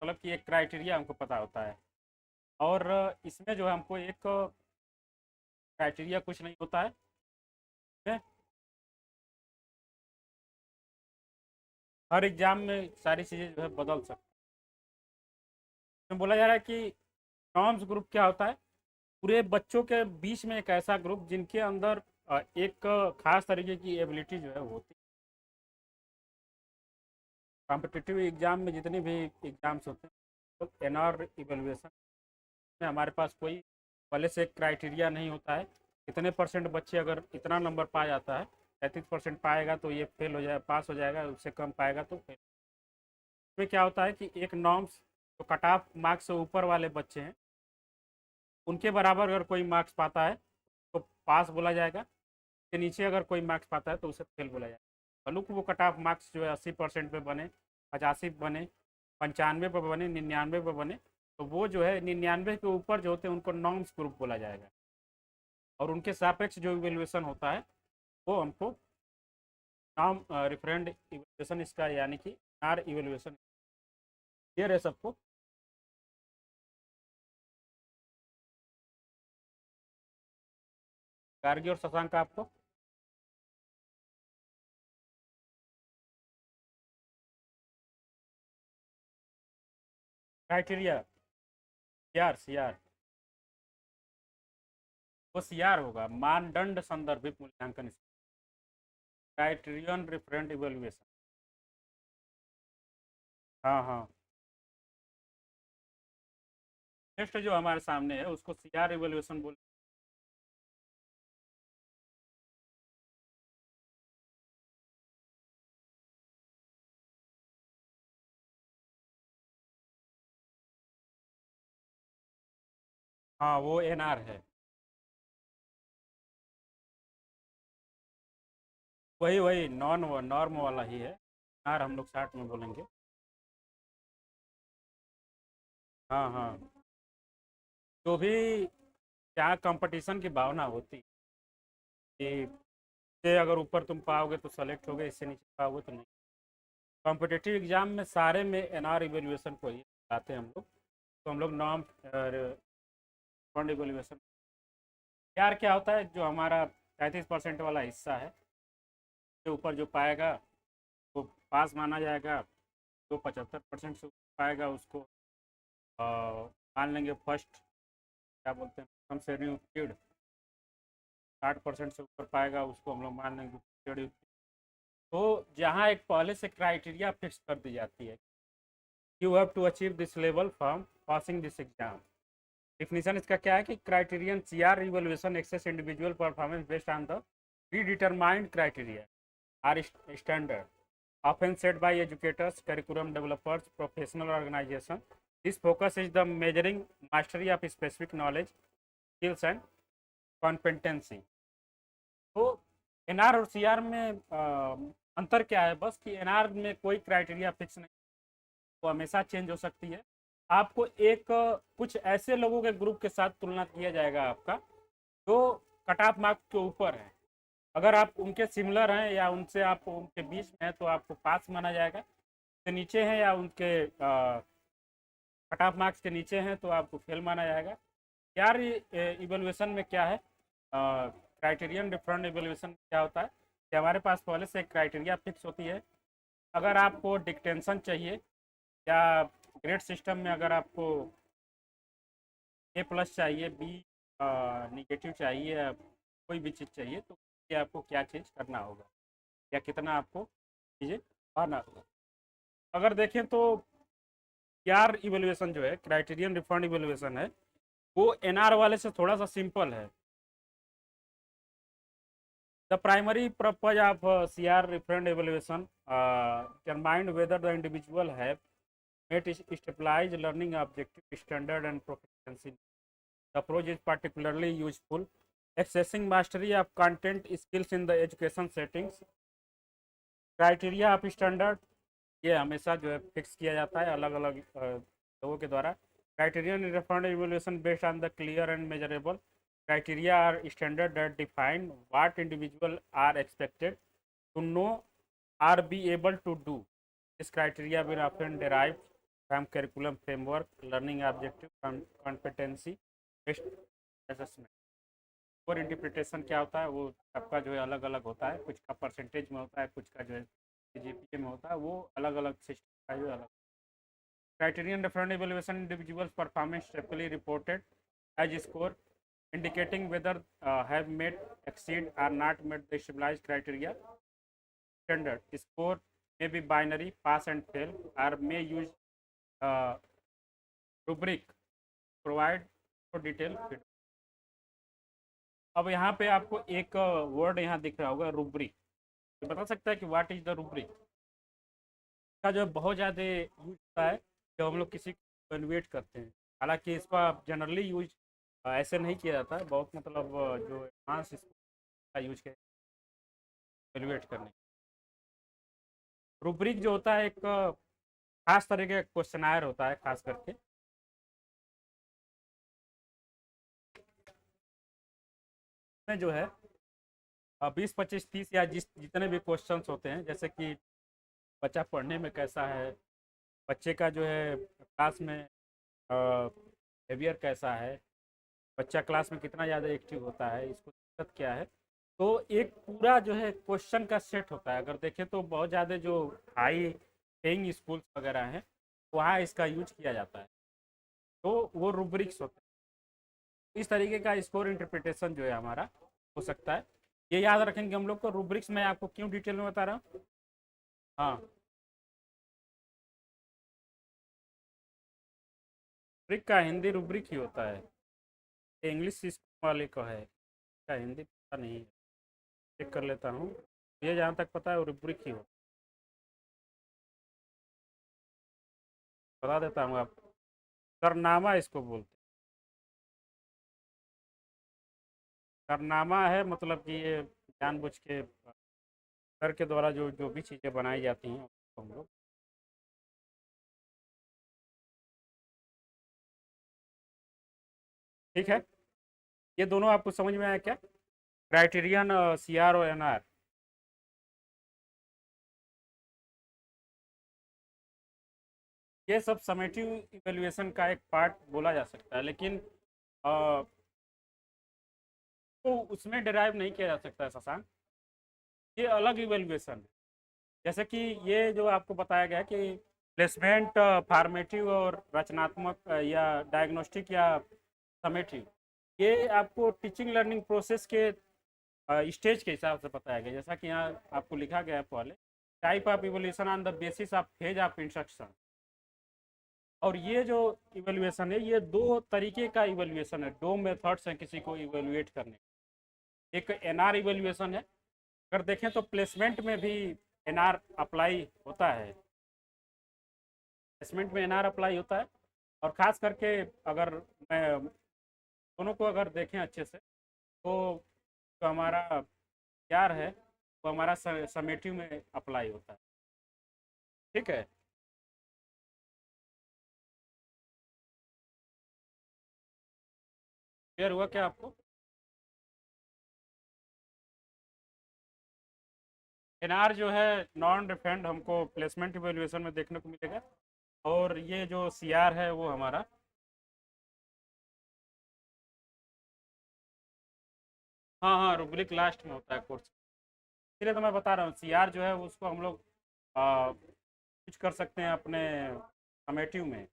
मतलब कि एक क्राइटेरिया हमको पता होता है। और इसमें जो है हमको एक क्राइटेरिया कुछ नहीं होता है, इसमें हर एग्जाम में सारी चीज़ें जो है बदल सकती है। इसमें बोला जा रहा है कि नॉर्म्स ग्रुप क्या होता है? पूरे बच्चों के बीच में एक ऐसा ग्रुप जिनके अंदर एक खास तरीके की एबिलिटी जो है होती है। कॉम्पिटिटिव एग्जाम में जितने भी एग्जाम्स होते हैं तो एनआर इवेलुएशन में हमारे पास कोई पहले से एक क्राइटेरिया नहीं होता है। इतने परसेंट बच्चे अगर इतना नंबर पा जाता है, 33% पाएगा तो ये फेल हो जाए, पास हो जाएगा, उससे कम पाएगा तो फेल। इसमें क्या होता है कि एक नॉर्म्स जो कट ऑफ मार्क्स से ऊपर वाले बच्चे हैं उनके बराबर अगर कोई मार्क्स पाता है तो पास बोला जाएगा, के नीचे अगर कोई मार्क्स पाता है तो उसे फेल बोला जाएगा। भले वो कट ऑफ मार्क्स जो है 80% पे बने, 85 बने, 95 पे बने, 99 पे बने, तो वो जो है 99 के ऊपर जो होते हैं उनको नॉर्म्स ग्रुप बोला जाएगा। और उनके सापेक्ष जो इवेल्युएशन होता है वो हमको नॉर्म रिफरेंड इवेल्युएशन इसका यानी कि आर इवेल्युएशन क्लियर है सबको? गार्गी और शशांक आपको क्राइटेरिया सीआर वो सीआर होगा, मानदंड संदर्भित मूल्यांकन, क्राइटेरियन रिफरेंट इवेल्युएशन। हाँ हाँ, नेक्स्ट जो हमारे सामने है उसको सीआर इवेल्युएशन बोल। हाँ वो एनआर है, वही वही नॉन नॉर्म वाला ही है। आर हम लोग 60 में बोलेंगे। हाँ हाँ, जो भी क्या कंपटीशन की भावना होती कि इससे अगर ऊपर तुम पाओगे तो सेलेक्ट होगे, इससे नीचे पाओगे तो नहीं। कॉम्पिटिटिव एग्जाम में सारे में एनआर इवेल्युएशन को ही लाते हैं हम लोग, तो हम लोग नॉर्म फंड इवेल्युएशन। यार क्या होता है, जो हमारा 33% वाला हिस्सा है के ऊपर जो पाएगा वो पास माना जाएगा। जो 75% से ऊपर पाएगा उसको मान लेंगे फर्स्ट, क्या बोलते हैं, कम श्रेणी उत्तीर्ण। 60% से ऊपर पाएगा उसको हम लोग मान लेंगे उत्तीर्ण। तो जहाँ एक पहले से क्राइटेरिया फिक्स कर दी जाती है, you have to achieve this level from passing this exam. Definition इसका क्या है कि criterion CR evaluation assess individual performance based on the predetermined criteria or standard often set by educators, curriculum developers, professional organization. This focus is the measuring mastery of specific knowledge, skills and competency. तो NR और CR में अंतर क्या है? बस कि NR में कोई क्राइटेरिया फिक्स नहीं, वो हमेशा चेंज हो सकती है। आपको एक कुछ ऐसे लोगों के ग्रुप के साथ तुलना किया जाएगा आपका जो कट ऑफ मार्क्स के ऊपर है। अगर आप उनके सिमिलर हैं या उनसे आप उनके बीच में हैं तो आपको पास माना जाएगा। उनके नीचे हैं या उनके कट ऑफ मार्क्स के नीचे हैं तो आपको फेल माना जाएगा। यार इवेल्युएशन में क्या है, क्राइटेरियन डिफरेंट इवेल्युएशन क्या होता है कि हमारे पास पहले से एक क्राइटेरिया फिक्स होती है। अगर आपको डिक्टेंशन चाहिए या ग्रेड सिस्टम में अगर आपको A+ चाहिए, बी निगेटिव चाहिए या कोई भी चीज़ चाहिए तो ये आपको क्या चीज़ करना होगा या कितना आपको चीज़ें पाना होगा। अगर देखें तो यार इवेल्युएशन जो है, क्राइटेरियन रिफंड इवेल्युएशन है, वो एनआर वाले से थोड़ा सा सिंपल है। The primary purpose of CR referent evaluation determine whether the individual have met stabilized learning objective standard and proficiency. The approach is particularly useful accessing mastery of content skills in the education settings. Criteria of standard ये हमेशा जो है fix किया जाता है अलग अलग लोगों के द्वारा. Criterion referent evaluation based on the clear and measurable criteria are standard that define what individual are expected to know or be able to do. This criteria will often derive from curriculum framework, learning objective, competency based assessment. और interpretation क्या होता है वो सबका जो है अलग अलग होता है, कुछ का परसेंटेज में होता है, कुछ का जो है जीपीए में होता है, वो अलग अलग सिस्टम का जो अलग. Criterion referent evaluation individual performance typically reported as score indicating whether have met, exceed or not met the stabilized criteria standard. Score may be binary, pass and fail, or may use rubric provide for detail feedback. अब यहाँ पे आपको एक word यहाँ दिख रहा होगा rubric. तो बता सकता है कि व्हाट इज द रूब्रिक. का जो बहुत ज़्यादा यूज होता है जब हम लोग किसी को इवैल्यूएट करते हैं. हालांकि इसका जनरली यूज ऐसे नहीं किया जाता है, बहुत मतलब जो एडवांस इसका यूज किया इवैल्यूएट करने. रूब्रिक जो होता है एक खास तरह का क्वेश्चनायर होता है, खास करके में जो है 20, 25, 30 या जितने भी क्वेश्चंस होते हैं, जैसे कि बच्चा पढ़ने में कैसा है, बच्चे का जो है क्लास में बिहेवियर कैसा है, बच्चा क्लास में कितना ज़्यादा एक्टिव होता है, इसको दिक्कत क्या है. तो एक पूरा जो है क्वेश्चन का सेट होता है. अगर देखें तो बहुत ज़्यादा जो हाई पेइंग स्कूल्स वगैरह हैं वहाँ इसका यूज किया जाता है, तो वो रूब्रिक्स होते हैं. इस तरीके का स्कोर इंटरप्रिटेशन जो है हमारा हो सकता है. ये याद रखेंगे हम लोग को. रूब्रिक्स मैं आपको क्यों डिटेल में बता रहा हूँ. हाँ, रूब्रिक का हिंदी रूब्रिक ही होता है. इंग्लिश वाले का है, का हिंदी पता नहीं है, चेक कर लेता हूँ. ये जहाँ तक पता है वो रूब्रिक ही होता है. बता देता हूँ आपको. करनामा इसको बोलते हैं. करनामा है मतलब कि ये जानबूझ के सर के द्वारा जो जो भी चीज़ें बनाई जाती हैं हम लोग. ठीक है, ये दोनों आपको समझ में आया क्या. क्राइटेरियन सीआर और एनआर. ये सब समेटिव इवेल्युएशन का एक पार्ट बोला जा सकता है, लेकिन तो उसमें डिराइव नहीं किया जा सकता है शशांक. ये अलग इवेल्युएशन है. जैसे कि ये जो आपको बताया गया कि प्लेसमेंट फॉर्मेटिव और रचनात्मक या डायग्नोस्टिक या समेटिव, ये आपको टीचिंग लर्निंग प्रोसेस के स्टेज के हिसाब से बताया गया. जैसा कि यहाँ आपको लिखा गया है पहले, type of evolution on the basis of phase of instruction. और ये जो इवेल्युएशन है ये दो तरीके का इवेल्युएशन है, दो मेथड्स हैं किसी को इवेल्युएट करने. एक एनआर इवेल्युएशन है. अगर देखें तो प्लेसमेंट में भी एनआर अप्लाई होता है. प्लेसमेंट में एनआर अप्लाई होता है. और ख़ास करके अगर मैं दोनों को अगर देखें अच्छे से तो हमारा यार है वो हमारा समेटिव में अप्लाई होता है. ठीक है. क्लियर हुआ क्या आपको. एनआर जो है नॉन रिफंड हमको प्लेसमेंट इवेल्युएशन में देखने को मिलेगा, और ये जो सीआर है वो हमारा हाँ हाँ रूब्रिक लास्ट में होता है कोर्स. इसलिए तो मैं बता रहा हूँ सीआर जो है उसको हम लोग यूज कर सकते हैं अपने समेटिव में,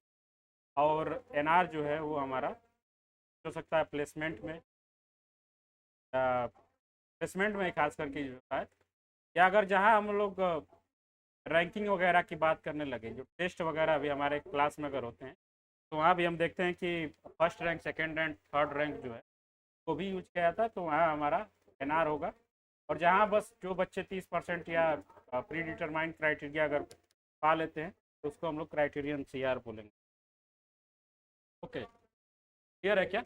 और एनआर जो है वो हमारा हो सकता है प्लेसमेंट में, प्लेसमेंट में खास करके जो होता है, या अगर जहाँ हम लोग रैंकिंग वगैरह की बात करने लगे, जो टेस्ट वगैरह भी हमारे क्लास में अगर होते हैं तो वहाँ भी हम देखते हैं कि first rank, second rank, third rank जो है वो भी यूज किया जाता है. तो वहाँ हमारा एनआर होगा. और जहाँ बस जो बच्चे 30% या प्री डिटरमाइंड क्राइटेरिया अगर पा लेते हैं तो उसको हम लोग क्राइटेरियन CR बोलेंगे। ओके, क्लियर है क्या?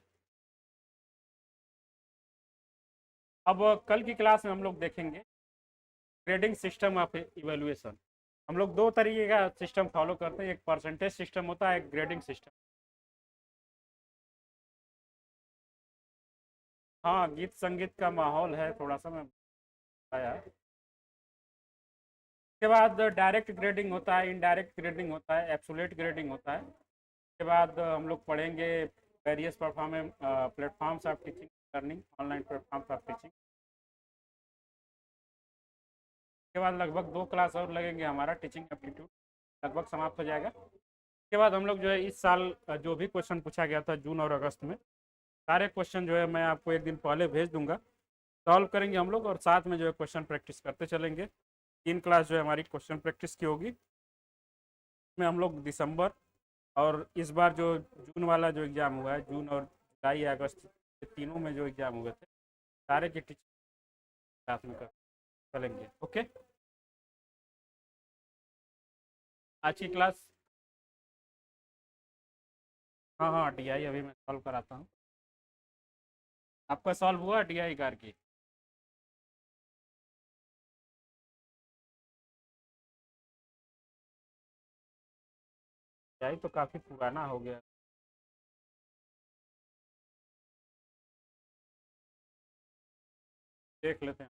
अब कल की क्लास में हम लोग देखेंगे ग्रेडिंग सिस्टम ऑफ इवेल्युएशन। हम लोग दो तरीके का सिस्टम फॉलो करते हैं, एक परसेंटेज सिस्टम होता है, एक ग्रेडिंग सिस्टम। हाँ, गीत संगीत का माहौल है थोड़ा सा, मैं बताया। उसके बाद डायरेक्ट ग्रेडिंग होता है, इनडायरेक्ट ग्रेडिंग होता है, एब्सोल्यूट ग्रेडिंग होता है। उसके बाद हम लोग पढ़ेंगे various performance platforms of teaching learning, online platforms of teaching. उसके बाद लगभग 2 क्लास और लगेंगे, हमारा टीचिंग एप्टीट्यूड लगभग समाप्त हो जाएगा। उसके बाद हम लोग जो है इस साल जो भी क्वेश्चन पूछा गया था जून और अगस्त में, सारे क्वेश्चन जो है मैं आपको एक दिन पहले भेज दूंगा, सॉल्व करेंगे हम लोग और साथ में जो है क्वेश्चन प्रैक्टिस करते चलेंगे। 3 क्लास जो है हमारी क्वेश्चन प्रैक्टिस की होगी। में हम लोग दिसंबर और इस बार जो जून वाला जो एग्ज़ाम हुआ है, जून और जुलाई अगस्त ये तीनों में जो एग्ज़ाम हुए थे सारे के टीचर साथ में कर चलेंगे। ओके, आज की क्लास। हाँ हाँ, DI अभी मैं सॉल्व कराता हूँ। आपका सॉल्व हुआ DI कार की? DI तो काफ़ी पुराना हो गया, देख लेते हैं।